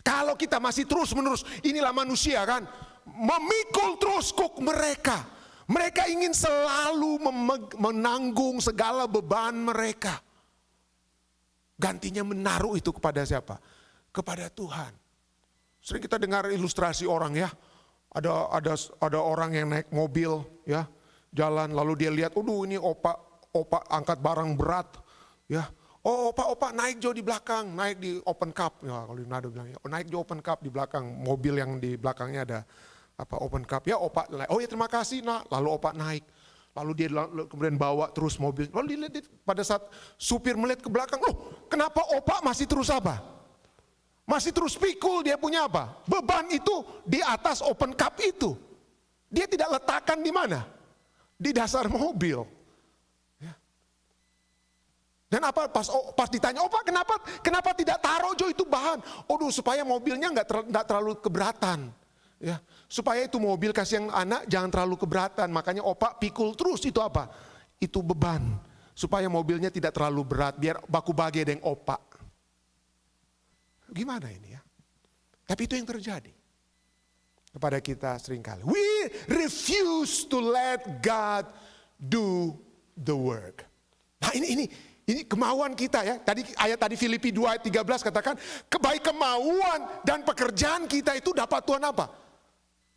Kalau kita masih terus-menerus, inilah manusia kan, memikul terus kuk mereka. Mereka ingin selalu menanggung segala beban mereka. Gantinya menaruh itu kepada siapa? Kepada Tuhan. Sering kita dengar ilustrasi orang ya. Ada orang yang naik mobil ya, jalan lalu dia lihat, ini opa angkat barang berat ya. Oh opa naik Jo di belakang, naik di open cup. Ya, kalau Nado bilang, naik Jo open cup di belakang, mobil yang di belakangnya ada open cup. Ya opa, oh ya terima kasih nak. Lalu opa naik, lalu dia kemudian bawa terus mobil. Lalu dilihat pada saat supir melihat ke belakang, loh kenapa opa masih terus apa? Masih terus pikul, dia punya apa? Beban itu di atas open cup itu. Dia tidak letakkan di mana? Di dasar mobil. Dan pas ditanya, opa kenapa tidak taruh Jo itu bahan? Supaya mobilnya nggak terlalu keberatan. Ya, supaya itu mobil kasih yang anak jangan terlalu keberatan. Makanya opa pikul terus itu apa? Itu beban. Supaya mobilnya tidak terlalu berat, biar baku bagi dengan opa. Gimana ini ya? Tapi itu yang terjadi kepada kita seringkali. We refuse to let God do the work. Nah ini kemauan kita ya. Ayat tadi Filipi 2 ayat 13 katakan, baik kemauan dan pekerjaan kita itu dapat Tuhan apa?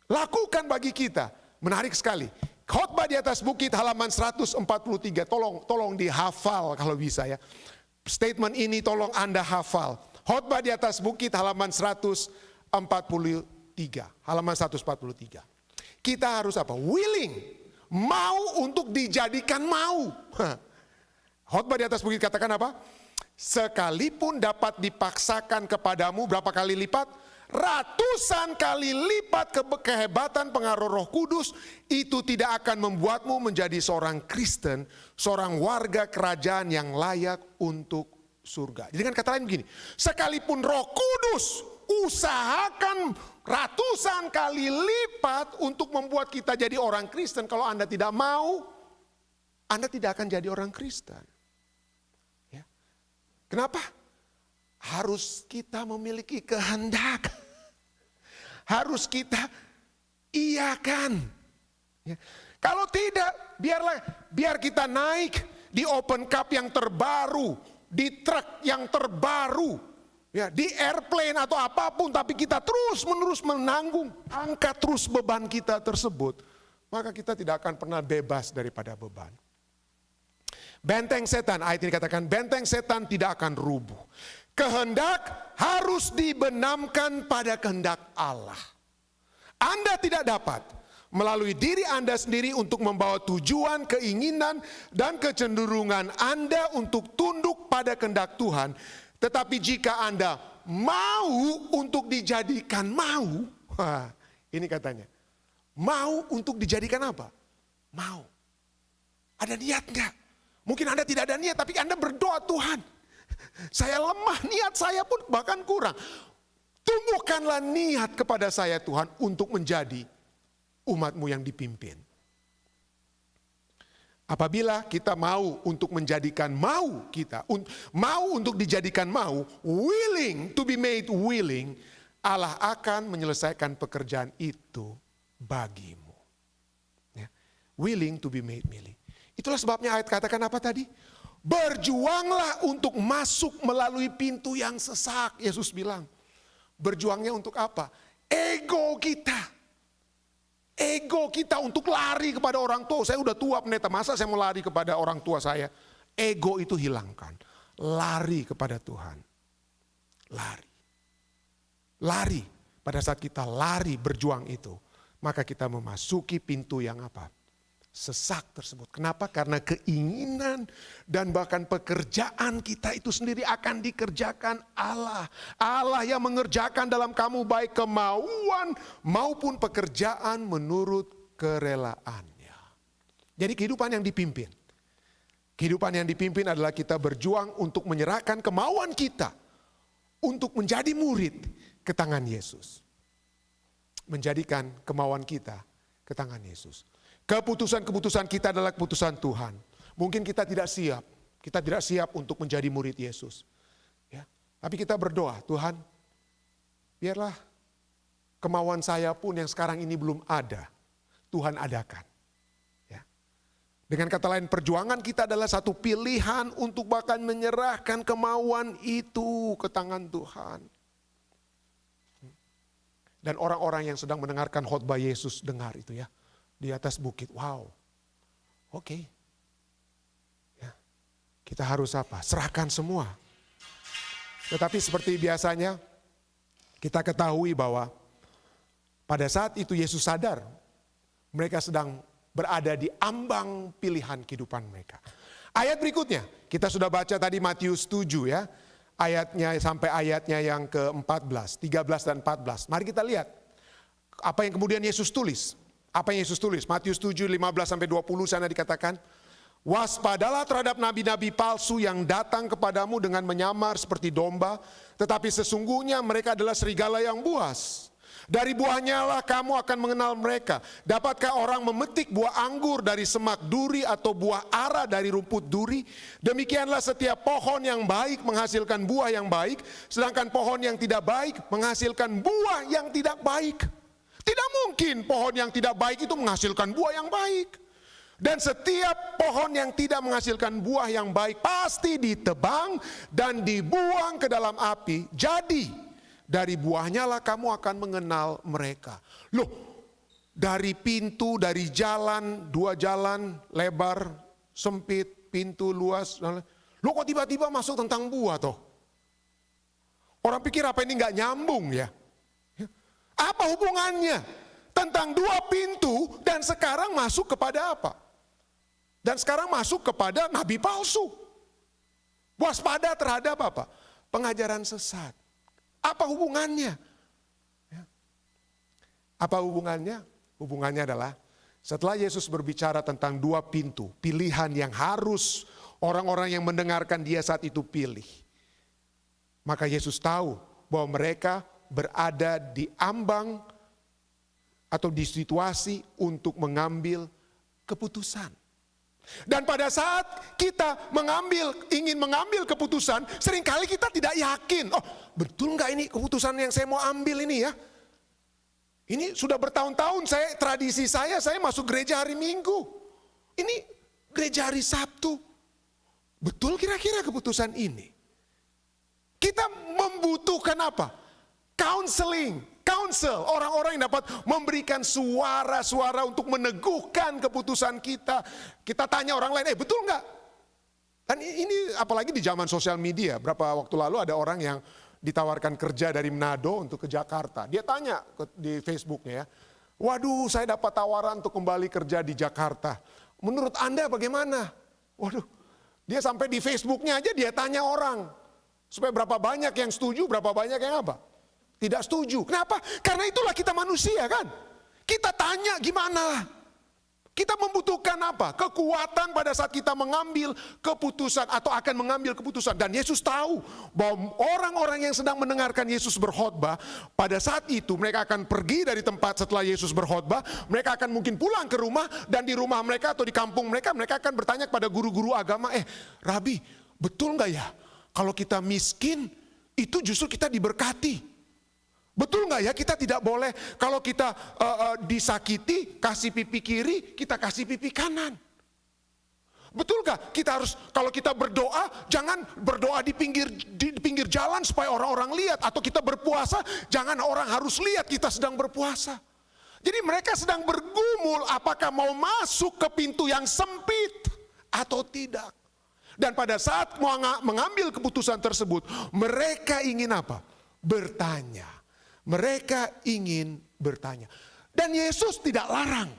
Lakukan bagi kita. Menarik sekali. Khotbah di atas bukit halaman 143. Tolong dihafal kalau bisa ya. Statement ini tolong Anda hafal. Khotbah di atas bukit halaman 143. Halaman 143. Kita harus apa? Willing. Mau untuk dijadikan mau. Khotbah di atas bukit katakan apa? Sekalipun dapat dipaksakan kepadamu berapa kali lipat? Ratusan kali lipat kehebatan pengaruh Roh Kudus, itu tidak akan membuatmu menjadi seorang Kristen, seorang warga kerajaan yang layak untuk surga. Jadi dengan kata lain begini, sekalipun Roh Kudus usahakan ratusan kali lipat untuk membuat kita jadi orang Kristen, kalau Anda tidak mau, Anda tidak akan jadi orang Kristen. Kenapa? Harus kita memiliki kehendak. Harus kita iakan. Ya. Kalau tidak, biar kita naik di open cup yang terbaru, di truk yang terbaru, ya, di airplane atau apapun, tapi kita terus-menerus menanggung, angkat terus beban kita tersebut, maka kita tidak akan pernah bebas daripada beban. Benteng setan, ayat ini katakan benteng setan tidak akan rubuh. Kehendak harus dibenamkan pada kehendak Allah. Anda tidak dapat melalui diri Anda sendiri untuk membawa tujuan, keinginan, dan kecenderungan Anda untuk tunduk pada kehendak Tuhan. Tetapi jika Anda mau untuk dijadikan mau, ini katanya, mau untuk dijadikan apa? Mau. Ada niat enggak? Mungkin Anda tidak ada niat, tapi Anda berdoa, Tuhan, saya lemah, niat saya pun bahkan kurang. Tumbuhkanlah niat kepada saya Tuhan untuk menjadi umat-Mu yang dipimpin. Apabila kita mau untuk menjadikan mau kita, mau untuk dijadikan mau, willing to be made willing, Allah akan menyelesaikan pekerjaan itu bagimu. Ya. Willing to be made willing. Itulah sebabnya ayat katakan apa tadi? Berjuanglah untuk masuk melalui pintu yang sesak. Yesus bilang, berjuangnya untuk apa? Ego kita. Ego kita untuk lari kepada orang tua. Saya udah tua pendeta, masa saya mau lari kepada orang tua saya? Ego itu hilangkan. Lari kepada Tuhan. Lari. Lari. Pada saat kita lari berjuang itu, maka kita memasuki pintu yang apa? Sesak tersebut. Kenapa? Karena keinginan dan bahkan pekerjaan kita itu sendiri akan dikerjakan Allah. Allah yang mengerjakan dalam kamu baik kemauan maupun pekerjaan menurut kerelaannya. Jadi kehidupan yang dipimpin. Kehidupan yang dipimpin adalah kita berjuang untuk menyerahkan kemauan kita untuk menjadi murid ke tangan Yesus. Menjadikan kemauan kita ke tangan Yesus. Keputusan-keputusan kita adalah keputusan Tuhan. Mungkin kita tidak siap. Kita tidak siap untuk menjadi murid Yesus. Ya. Tapi kita berdoa, Tuhan, biarlah kemauan saya pun yang sekarang ini belum ada, Tuhan adakan. Ya. Dengan kata lain, perjuangan kita adalah satu pilihan untuk bahkan menyerahkan kemauan itu ke tangan Tuhan. Dan orang-orang yang sedang mendengarkan khotbah Yesus dengar itu ya. Di atas bukit, wow, oke. Ya, kita harus apa? Serahkan semua. Tetapi seperti biasanya, kita ketahui bahwa pada saat itu Yesus sadar, mereka sedang berada di ambang pilihan kehidupan mereka. Ayat berikutnya, kita sudah baca tadi Matius 7 ya, ayatnya sampai ayatnya yang ke-14, 13 dan 14. Mari kita lihat apa yang kemudian Yesus tulis. Apa yang Yesus tulis? Matius 7, 15 sampai 20 sana dikatakan, waspadalah terhadap nabi-nabi palsu yang datang kepadamu dengan menyamar seperti domba, tetapi sesungguhnya mereka adalah serigala yang buas. Dari buahnya lah kamu akan mengenal mereka. Dapatkah orang memetik buah anggur dari semak duri atau buah ara dari rumput duri? Demikianlah setiap pohon yang baik menghasilkan buah yang baik, sedangkan pohon yang tidak baik menghasilkan buah yang tidak baik. Tidak mungkin pohon yang tidak baik itu menghasilkan buah yang baik. Dan setiap pohon yang tidak menghasilkan buah yang baik pasti ditebang dan dibuang ke dalam api. Jadi dari buahnya lah kamu akan mengenal mereka. Loh, dari pintu, dari jalan, 2 jalan lebar, sempit, pintu luas. Loh kok tiba-tiba masuk tentang buah toh? Orang pikir apa ini gak nyambung ya? Apa hubungannya tentang 2 pintu dan sekarang masuk kepada apa? Dan sekarang masuk kepada nabi palsu. Waspada terhadap apa? Pengajaran sesat. Apa hubungannya? Apa hubungannya? Hubungannya adalah setelah Yesus berbicara tentang 2 pintu, pilihan yang harus orang-orang yang mendengarkan dia saat itu pilih. Maka Yesus tahu bahwa mereka berada di ambang atau di situasi untuk mengambil keputusan. Dan pada saat kita ingin mengambil keputusan, seringkali kita tidak yakin, oh betul nggak ini keputusan yang saya mau ambil ini ya? Ini sudah bertahun-tahun tradisi saya masuk gereja hari Minggu. Ini gereja hari Sabtu. Betul kira-kira keputusan ini? Kita membutuhkan apa? Counsel, orang-orang yang dapat memberikan suara-suara untuk meneguhkan keputusan kita. Kita tanya orang lain, betul nggak? Dan ini apalagi di zaman sosial media. Berapa waktu lalu ada orang yang ditawarkan kerja dari Manado untuk ke Jakarta. Dia tanya di Facebooknya ya, waduh saya dapat tawaran untuk kembali kerja di Jakarta. Menurut Anda bagaimana? Waduh, dia sampai di Facebooknya aja dia tanya orang. Supaya berapa banyak yang setuju, berapa banyak yang apa? Tidak setuju. Kenapa? Karena itulah kita manusia kan. Kita tanya gimana? Kita membutuhkan apa? Kekuatan pada saat kita mengambil keputusan atau akan mengambil keputusan. Dan Yesus tahu bahwa orang-orang yang sedang mendengarkan Yesus berkhotbah, pada saat itu mereka akan pergi dari tempat setelah Yesus berkhotbah, mereka akan mungkin pulang ke rumah, dan di rumah mereka atau di kampung mereka akan bertanya kepada guru-guru agama, Rabi, betul nggak ya? Kalau kita miskin, itu justru kita diberkati. Betul nggak ya, kita tidak boleh kalau kita disakiti, kasih pipi kiri, kita kasih pipi kanan. Betul nggak? Kita harus, kalau kita berdoa, jangan berdoa di pinggir jalan supaya orang-orang lihat. Atau kita berpuasa, jangan orang harus lihat kita sedang berpuasa. Jadi mereka sedang bergumul apakah mau masuk ke pintu yang sempit atau tidak. Dan pada saat mengambil keputusan tersebut, mereka ingin apa? Bertanya. Mereka ingin bertanya. Dan Yesus tidak larang.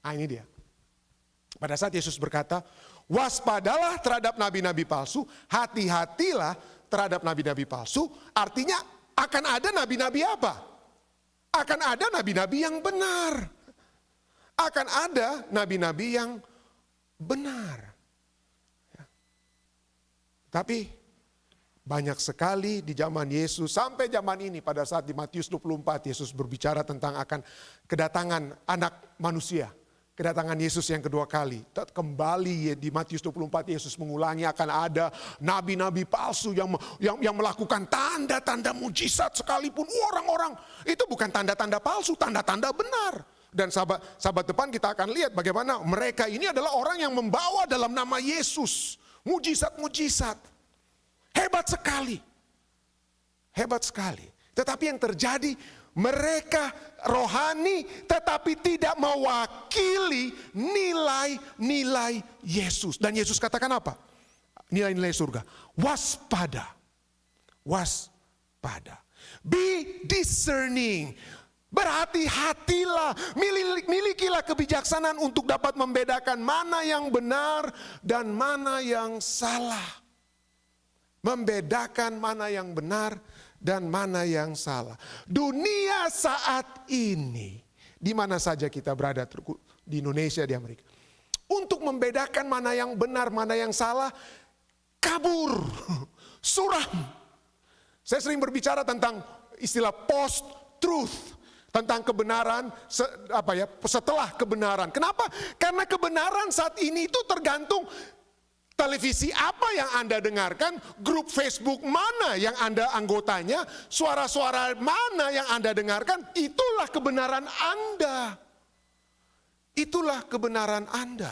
Nah ini dia. Pada saat Yesus berkata, waspadalah terhadap nabi-nabi palsu, hati-hatilah terhadap nabi-nabi palsu. Artinya akan ada nabi-nabi apa? Akan ada nabi-nabi yang benar. Akan ada nabi-nabi yang benar. Tapi banyak sekali di zaman Yesus sampai zaman ini, pada saat di Matius 24 Yesus berbicara tentang akan kedatangan anak manusia kedatangan Yesus yang kedua kali. Kembali di Matius 24 Yesus mengulangi akan ada nabi-nabi palsu yang melakukan tanda-tanda mujizat sekalipun. Orang-orang itu bukan tanda-tanda palsu, tanda-tanda benar. Dan sahabat depan kita akan lihat bagaimana mereka ini adalah orang yang membawa dalam nama Yesus mujizat-mujizat. Hebat sekali. Hebat sekali. Tetapi yang terjadi, mereka rohani tetapi tidak mewakili nilai-nilai Yesus. Dan Yesus katakan apa? Nilai-nilai surga. Waspada. Waspada. Be discerning. Berhati-hatilah. Milikilah kebijaksanaan untuk dapat membedakan mana yang benar dan mana yang salah. Membedakan mana yang benar dan mana yang salah. Dunia saat ini, di mana saja kita berada, di Indonesia, di Amerika, untuk membedakan mana yang benar, mana yang salah, kabur, suram. Saya sering berbicara tentang istilah post-truth, tentang kebenaran setelah kebenaran. Kenapa? Karena kebenaran saat ini itu tergantung televisi apa yang Anda dengarkan, grup Facebook mana yang Anda anggotanya, suara-suara mana yang Anda dengarkan, itulah kebenaran Anda. Itulah kebenaran Anda.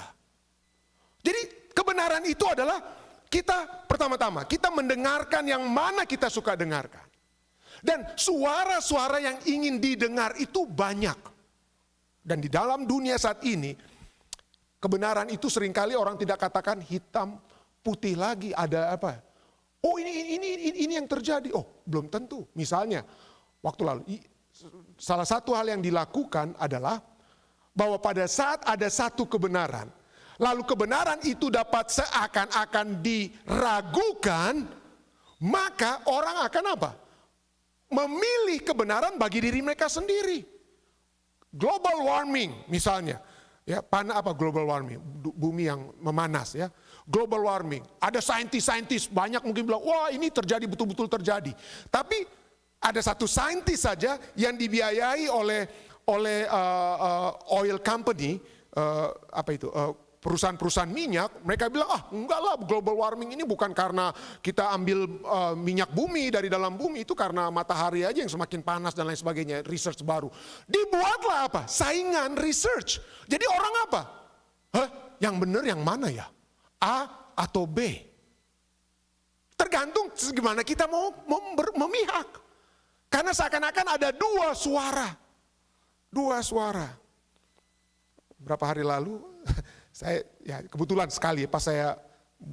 Jadi kebenaran itu adalah kita pertama-tama, kita mendengarkan yang mana kita suka dengarkan. Dan suara-suara yang ingin didengar itu banyak. Dan di dalam dunia saat ini, kebenaran itu seringkali orang tidak katakan hitam putih lagi, ada apa? Oh ini yang terjadi. Oh belum tentu. Misalnya waktu lalu salah satu hal yang dilakukan adalah bahwa pada saat ada satu kebenaran, lalu kebenaran itu dapat seakan-akan diragukan, maka orang akan apa? Memilih kebenaran bagi diri mereka sendiri. Global warming misalnya. Ya, global warming, bumi yang memanas ya. Global warming, ada saintis-saintis banyak mungkin bilang, wah ini terjadi, betul-betul terjadi. Tapi ada satu saintis saja yang dibiayai oleh oil company, perusahaan-perusahaan minyak, mereka bilang, enggak lah, global warming ini bukan karena kita ambil minyak bumi dari dalam bumi, itu karena matahari aja yang semakin panas dan lain sebagainya, research baru. Dibuatlah apa? Saingan research. Jadi orang apa? Yang benar yang mana ya? A atau B? Tergantung gimana kita mau memihak. Karena seakan-akan ada dua suara. Dua suara. Berapa hari lalu, saya kebetulan sekali pas saya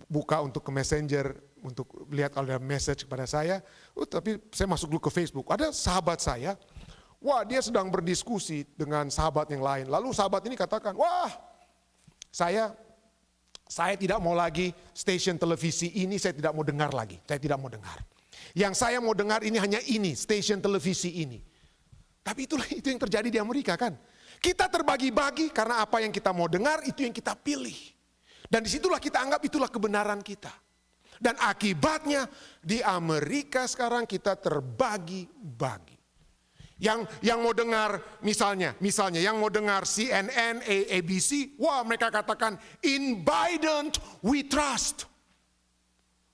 buka untuk ke Messenger untuk lihat kalau ada message kepada saya, tapi saya masuk dulu ke Facebook. Ada sahabat saya, dia sedang berdiskusi dengan sahabat yang lain. Lalu sahabat ini katakan, saya tidak mau lagi stasiun televisi ini, saya tidak mau dengar lagi. Saya tidak mau dengar. Yang saya mau dengar ini hanya ini, stasiun televisi ini. Tapi itu yang terjadi di Amerika kan. Kita terbagi-bagi karena apa yang kita mau dengar itu yang kita pilih. Dan disitulah kita anggap itulah kebenaran kita. Dan akibatnya di Amerika sekarang kita terbagi-bagi. Yang mau dengar misalnya yang mau dengar CNN, ABC, mereka katakan in Biden we trust.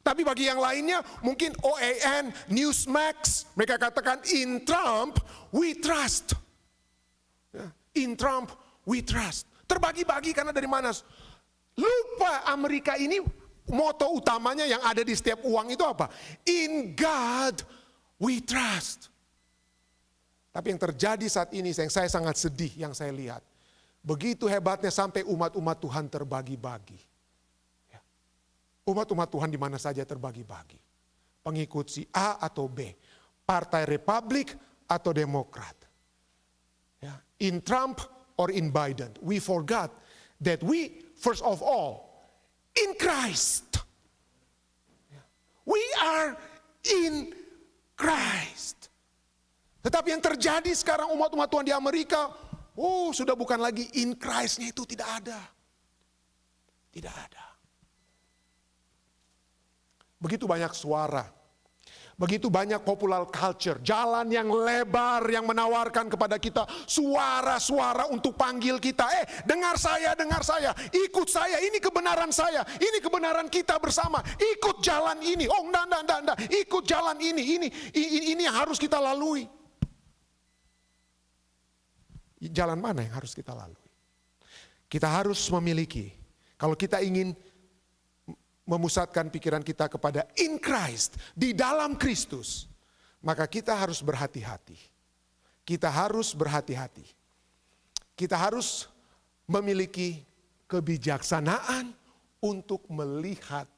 Tapi bagi yang lainnya mungkin OAN, Newsmax, mereka katakan in Trump we trust. In Trump we trust. Terbagi-bagi karena dari mana? Lupa Amerika ini moto utamanya yang ada di setiap uang itu apa? In God we trust. Tapi yang terjadi saat ini yang saya sangat sedih yang saya lihat. Begitu hebatnya sampai umat-umat Tuhan terbagi-bagi. Umat-umat Tuhan di mana saja terbagi-bagi. Pengikut si A atau B. Partai Republik atau Demokrat. In Trump or in Biden, we forgot that we, first of all, in Christ. We are in Christ. Tetapi yang terjadi sekarang umat-umat Tuhan di Amerika, sudah bukan lagi in Christ-nya itu tidak ada. Tidak ada. Begitu banyak suara. Begitu banyak popular culture, jalan yang lebar yang menawarkan kepada kita suara-suara untuk panggil kita. Dengar saya, ikut saya, ini kebenaran saya, ini kebenaran kita bersama. Ikut jalan ini, enggak, ikut jalan ini yang harus kita lalui. Jalan mana yang harus kita lalui? Kita harus memiliki, kalau kita ingin memusatkan pikiran kita kepada in Christ, di dalam Kristus, maka kita harus berhati-hati. Kita harus berhati-hati. Kita harus memiliki kebijaksanaan untuk melihat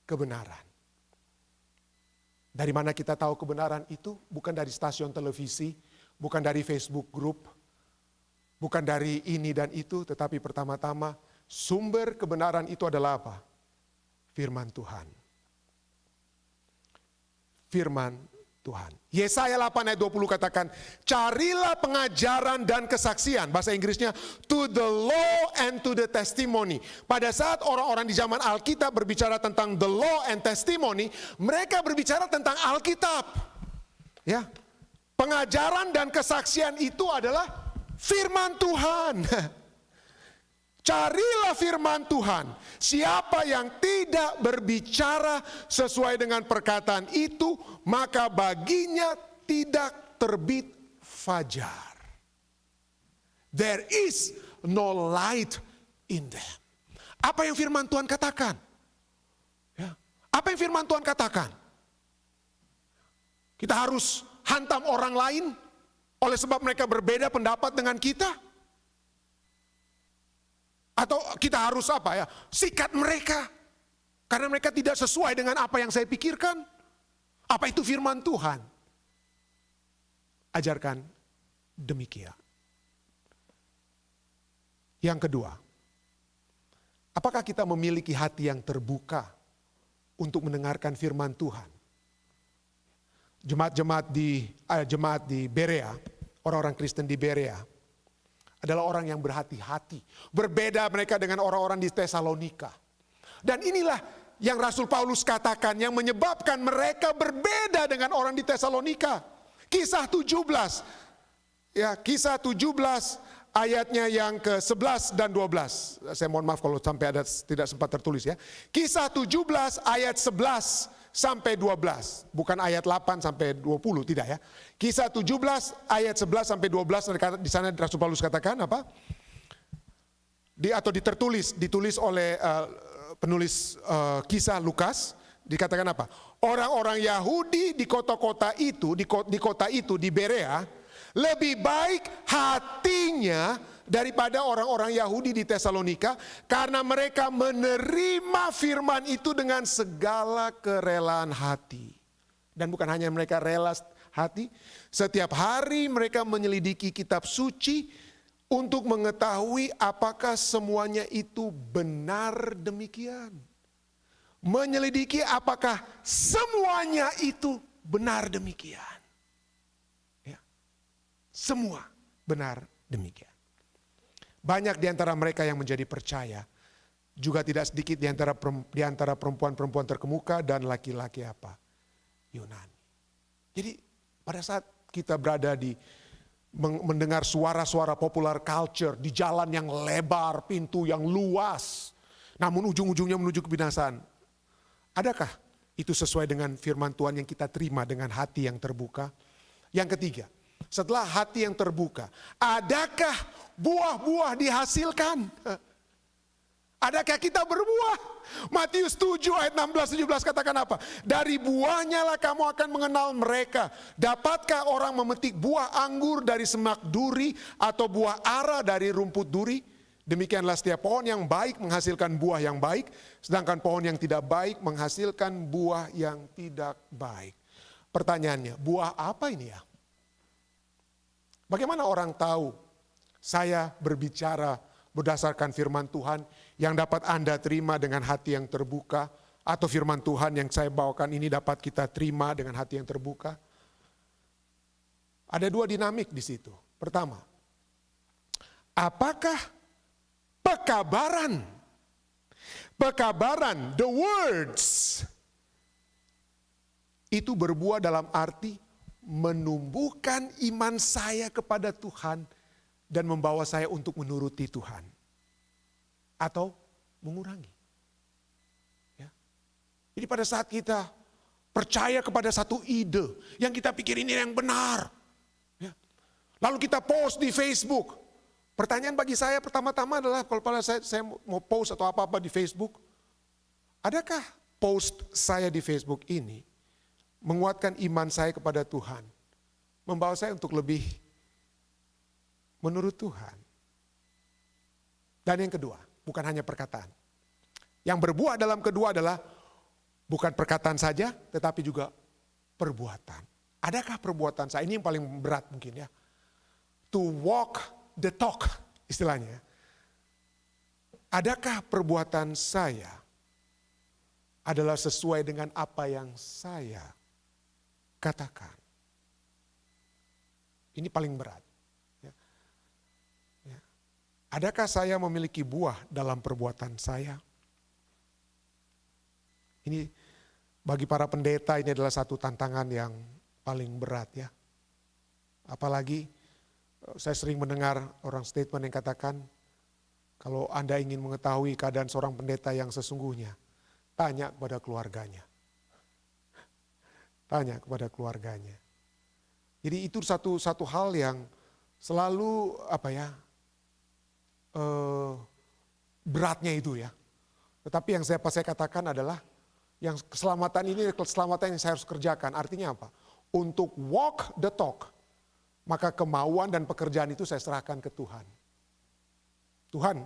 kebenaran. Dari mana kita tahu kebenaran itu? Bukan dari stasiun televisi, bukan dari Facebook group, bukan dari ini dan itu, tetapi pertama-tama sumber kebenaran itu adalah apa? Firman Tuhan. Firman Tuhan. Yesaya 8 ayat 20 katakan, carilah pengajaran dan kesaksian. Bahasa Inggrisnya, to the law and to the testimony. Pada saat orang-orang di zaman Alkitab berbicara tentang the law and testimony, mereka berbicara tentang Alkitab. Ya. Pengajaran dan kesaksian itu adalah firman Tuhan. Carilah firman Tuhan. Siapa yang tidak berbicara sesuai dengan perkataan itu, maka baginya tidak terbit fajar. There is no light in them. Apa yang firman Tuhan katakan? Ya. Apa yang firman Tuhan katakan? Kita harus hantam orang lain oleh sebab mereka berbeda pendapat dengan kita? Atau kita harus apa ya? Sikat mereka. Karena mereka tidak sesuai dengan apa yang saya pikirkan. Apa itu firman Tuhan? Ajarkan demikian. Yang kedua, apakah kita memiliki hati yang terbuka untuk mendengarkan firman Tuhan? Jemaat di Berea, orang-orang Kristen di Berea, adalah orang yang berhati-hati. Berbeda mereka dengan orang-orang di Tesalonika. Dan inilah yang Rasul Paulus katakan yang menyebabkan mereka berbeda dengan orang di Tesalonika. Kisah 17. Ya, Kisah 17 ayatnya yang ke-11 dan 12. Saya mohon maaf kalau sampai ada tidak sempat tertulis ya. Kisah 17 ayat 11 sampai 12, bukan ayat 8 sampai 20, tidak ya. Kisah 17 ayat 11 sampai 12, di sana Rasul Paulus katakan apa? Ditulis oleh penulis kisah Lukas, dikatakan apa? Orang-orang Yahudi di kota-kota itu, di kota itu di Berea, lebih baik hatinya daripada orang-orang Yahudi di Tesalonika, karena mereka menerima firman itu dengan segala kerelaan hati. Dan bukan hanya mereka rela hati, setiap hari mereka menyelidiki kitab suci untuk mengetahui apakah semuanya itu benar demikian. Menyelidiki apakah semuanya itu benar demikian. Ya. Semua benar demikian. Banyak di antara mereka yang menjadi percaya, juga tidak sedikit di antara perempuan-perempuan terkemuka dan laki-laki apa? Yunani. Jadi pada saat kita berada di mendengar suara-suara popular culture di jalan yang lebar, pintu yang luas, namun ujung-ujungnya menuju kebinasaan. Adakah itu sesuai dengan firman Tuhan yang kita terima dengan hati yang terbuka? Yang ketiga, setelah hati yang terbuka, adakah buah-buah dihasilkan? Adakah kita berbuah? Matius 7 ayat 16-17 katakan apa? Dari buahnya lah kamu akan mengenal mereka. Dapatkah orang memetik buah anggur dari semak duri atau buah ara dari rumput duri? Demikianlah setiap pohon yang baik menghasilkan buah yang baik, sedangkan pohon yang tidak baik menghasilkan buah yang tidak baik. Pertanyaannya, buah apa ini ya? Bagaimana orang tahu saya berbicara berdasarkan firman Tuhan yang dapat Anda terima dengan hati yang terbuka, atau firman Tuhan yang saya bawakan ini dapat kita terima dengan hati yang terbuka? Ada dua dinamik di situ. Pertama, apakah pekabaran, the words Itu berbuah dalam arti menumbuhkan iman saya kepada Tuhan dan membawa saya untuk menuruti Tuhan. Atau mengurangi. Ya. Jadi pada saat kita percaya kepada satu ide yang kita pikir ini yang benar. Ya. Lalu kita post di Facebook. Pertanyaan bagi saya pertama-tama adalah kalau saya mau post atau apa-apa di Facebook. Adakah post saya di Facebook ini menguatkan iman saya kepada Tuhan? Membawa saya untuk lebih menurut Tuhan. Dan yang kedua, bukan hanya perkataan. Yang berbuah dalam kedua adalah bukan perkataan saja, tetapi juga perbuatan. Adakah perbuatan saya? Ini yang paling berat mungkin ya. To walk the talk istilahnya. Adakah perbuatan saya adalah sesuai dengan apa yang saya katakan? Ini paling berat. Adakah saya memiliki buah dalam perbuatan saya? Ini bagi para pendeta ini adalah satu tantangan yang paling berat ya. Apalagi saya sering mendengar orang statement yang katakan, kalau Anda ingin mengetahui keadaan seorang pendeta yang sesungguhnya, tanya kepada keluarganya. Tanya kepada keluarganya. Jadi itu satu hal yang selalu beratnya itu ya. Tetapi yang saya katakan adalah yang keselamatan ini keselamatan yang saya harus kerjakan. Artinya apa? Untuk walk the talk, maka kemauan dan pekerjaan itu saya serahkan ke Tuhan. Tuhan,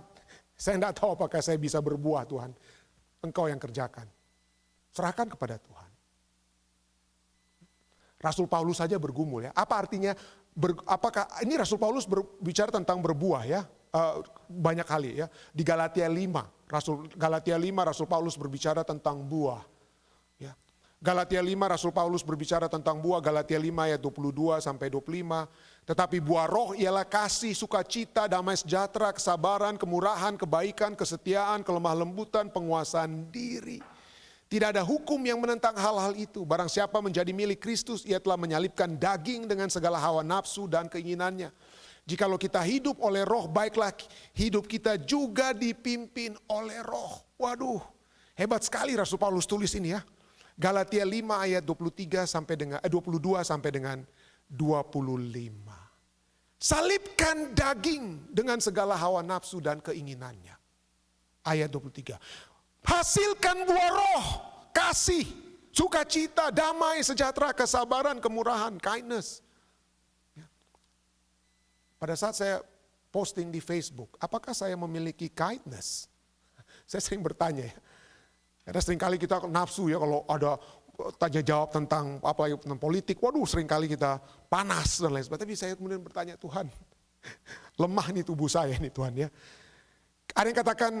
saya tidak tahu apakah saya bisa berbuah Tuhan. Engkau yang kerjakan. Serahkan kepada Tuhan. Rasul Paulus saja bergumul ya. Apa artinya? Apakah ini Rasul Paulus berbicara tentang berbuah ya? Banyak kali ya. Di Galatia 5, Rasul Paulus berbicara tentang buah. Ya. Galatia 5 Rasul Paulus berbicara tentang buah, Galatia 5 ayat 22 sampai 25. Tetapi buah roh ialah kasih, sukacita, damai sejahtera, kesabaran, kemurahan, kebaikan, kesetiaan, kelemah lembutan, penguasaan diri. Tidak ada hukum yang menentang hal-hal itu. Barang siapa menjadi milik Kristus, ia telah menyalibkan daging dengan segala hawa nafsu dan keinginannya. Jikalau kita hidup oleh roh, baiklah hidup kita juga dipimpin oleh roh. Waduh, hebat sekali Rasul Paulus tulis ini ya. Galatia 5 ayat 22 sampai dengan 25. Salibkan daging dengan segala hawa nafsu dan keinginannya. Ayat 23. Hasilkan buah roh, kasih, sukacita, damai, sejahtera, kesabaran, kemurahan, kindness. Pada saat saya posting di Facebook, apakah saya memiliki kindness? Saya sering bertanya ya. Karena seringkali kita nafsu ya kalau ada tanya jawab tentang tentang politik, waduh seringkali kita panas dan lain sebagainya. Tapi saya kemudian bertanya, Tuhan, lemah nih tubuh saya nih Tuhan ya. Ada yang katakan,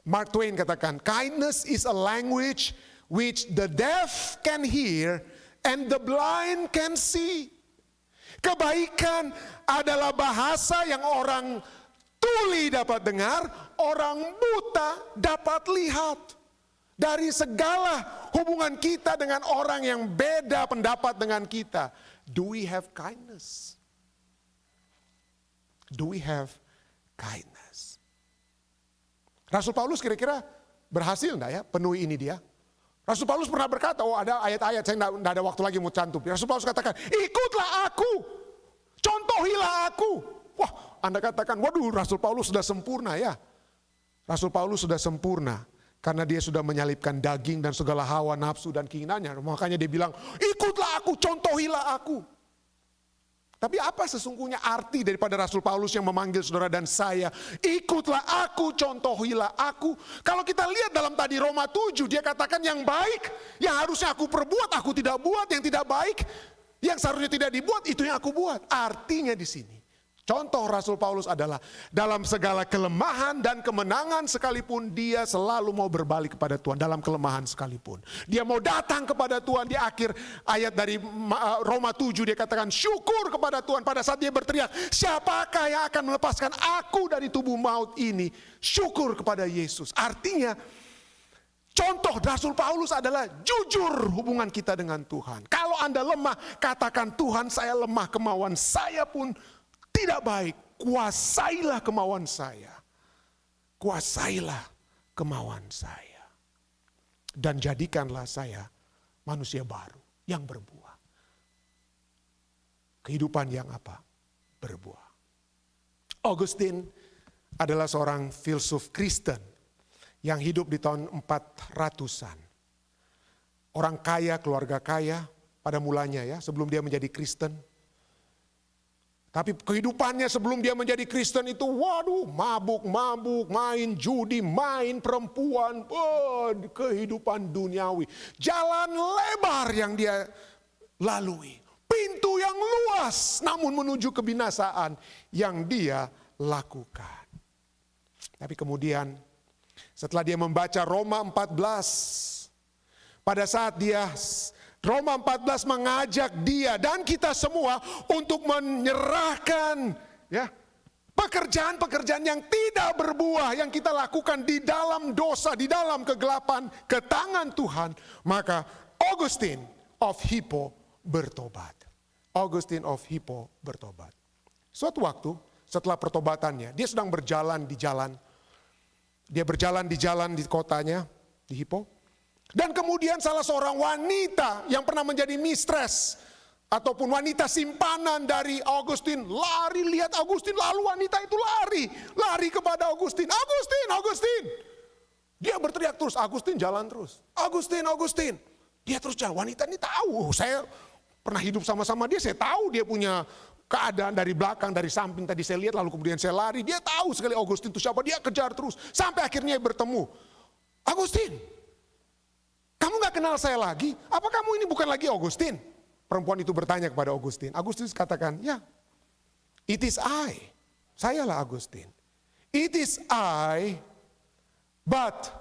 Mark Twain katakan, kindness is a language which the deaf can hear and the blind can see. Kebaikan adalah bahasa yang orang tuli dapat dengar, orang buta dapat lihat. Dari segala hubungan kita dengan orang yang beda pendapat dengan kita, do we have kindness? Do we have kindness? Rasul Paulus kira-kira berhasil enggak ya penuhi ini dia? Rasul Paulus pernah berkata, ada ayat-ayat, saya tidak ada waktu lagi mau cantum. Rasul Paulus katakan, ikutlah aku, contohilah aku. Wah, Anda katakan, waduh Rasul Paulus sudah sempurna ya. Rasul Paulus sudah sempurna, karena dia sudah menyalibkan daging dan segala hawa nafsu dan keinginannya. Makanya dia bilang, ikutlah aku, contohilah aku. Tapi apa sesungguhnya arti daripada Rasul Paulus yang memanggil saudara dan saya, ikutlah aku, contohilah aku. Kalau kita lihat dalam tadi Roma 7, dia katakan yang baik, yang harusnya aku perbuat, aku tidak buat. Yang tidak baik, yang seharusnya tidak dibuat, itu yang aku buat. Artinya di sini, contoh Rasul Paulus adalah dalam segala kelemahan dan kemenangan sekalipun dia selalu mau berbalik kepada Tuhan. Dalam kelemahan sekalipun dia mau datang kepada Tuhan. Di akhir ayat dari Roma 7 dia katakan syukur kepada Tuhan. Pada saat dia berteriak, siapakah yang akan melepaskan aku dari tubuh maut ini? Syukur kepada Yesus. Artinya Contoh Rasul Paulus adalah jujur hubungan kita dengan Tuhan. Kalau Anda lemah, katakan, Tuhan saya lemah, kemauan saya pun tidak baik. Kuasailah kemauan saya. Kuasailah kemauan saya. Dan jadikanlah saya manusia baru yang berbuah. Kehidupan yang apa? Berbuah. Augustine adalah seorang filsuf Kristen yang hidup di tahun 400-an. Orang kaya, keluarga kaya pada mulanya ya, sebelum dia menjadi Kristen. Tapi kehidupannya sebelum dia menjadi Kristen itu, waduh, mabuk, main judi, main perempuan, kehidupan duniawi. Jalan lebar yang dia lalui. Pintu yang luas namun menuju kebinasaan yang dia lakukan. Tapi kemudian setelah dia membaca Roma 14, pada saat Roma 14 mengajak dia dan kita semua untuk menyerahkan ya pekerjaan-pekerjaan yang tidak berbuah yang kita lakukan di dalam dosa, di dalam kegelapan ke tangan Tuhan, maka Augustine of Hippo bertobat. Augustine of Hippo bertobat. Suatu waktu setelah pertobatannya, dia sedang berjalan di jalan. Dia berjalan di jalan di kotanya, di Hippo. Dan kemudian salah seorang wanita yang pernah menjadi mistress ataupun wanita simpanan dari Augustine lari lihat Augustine, lalu wanita itu lari kepada Augustine. Augustine. Dia berteriak terus, Augustine jalan terus. Augustine. Dia terus jalan. Wanita ini tahu, saya pernah hidup sama-sama dia, saya tahu dia punya keadaan dari belakang, dari samping tadi saya lihat, lalu kemudian saya lari. Dia tahu sekali Augustine itu siapa, dia kejar terus. Sampai akhirnya bertemu. Augustine, kamu gak kenal saya lagi? Apa kamu ini bukan lagi Augustine? Perempuan itu bertanya kepada Augustine. Augustine katakan, ya, it is I. Sayalah Augustine. It is I, but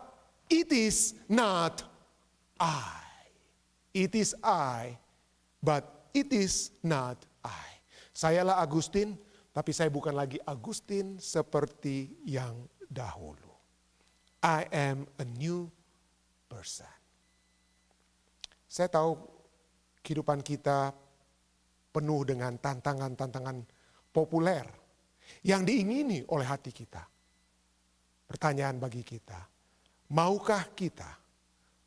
it is not I. It is I, but it is not I. Sayalah Augustine, tapi saya bukan lagi Augustine seperti yang dahulu. I am a new person. Saya tahu kehidupan kita penuh dengan tantangan-tantangan populer yang diingini oleh hati kita. Pertanyaan bagi kita, maukah kita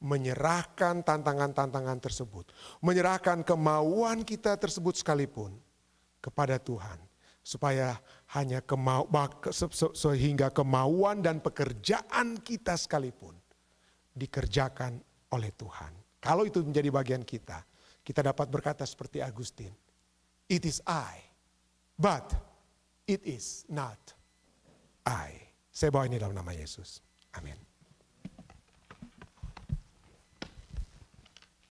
menyerahkan tantangan-tantangan tersebut, menyerahkan kemauan kita tersebut sekalipun kepada Tuhan, supaya hanya sehingga kemauan dan pekerjaan kita sekalipun dikerjakan oleh Tuhan. Kalau itu menjadi bagian kita, kita dapat berkata seperti Augustine, it is I, but it is not I. Saya bawa ini dalam nama Yesus. Amin.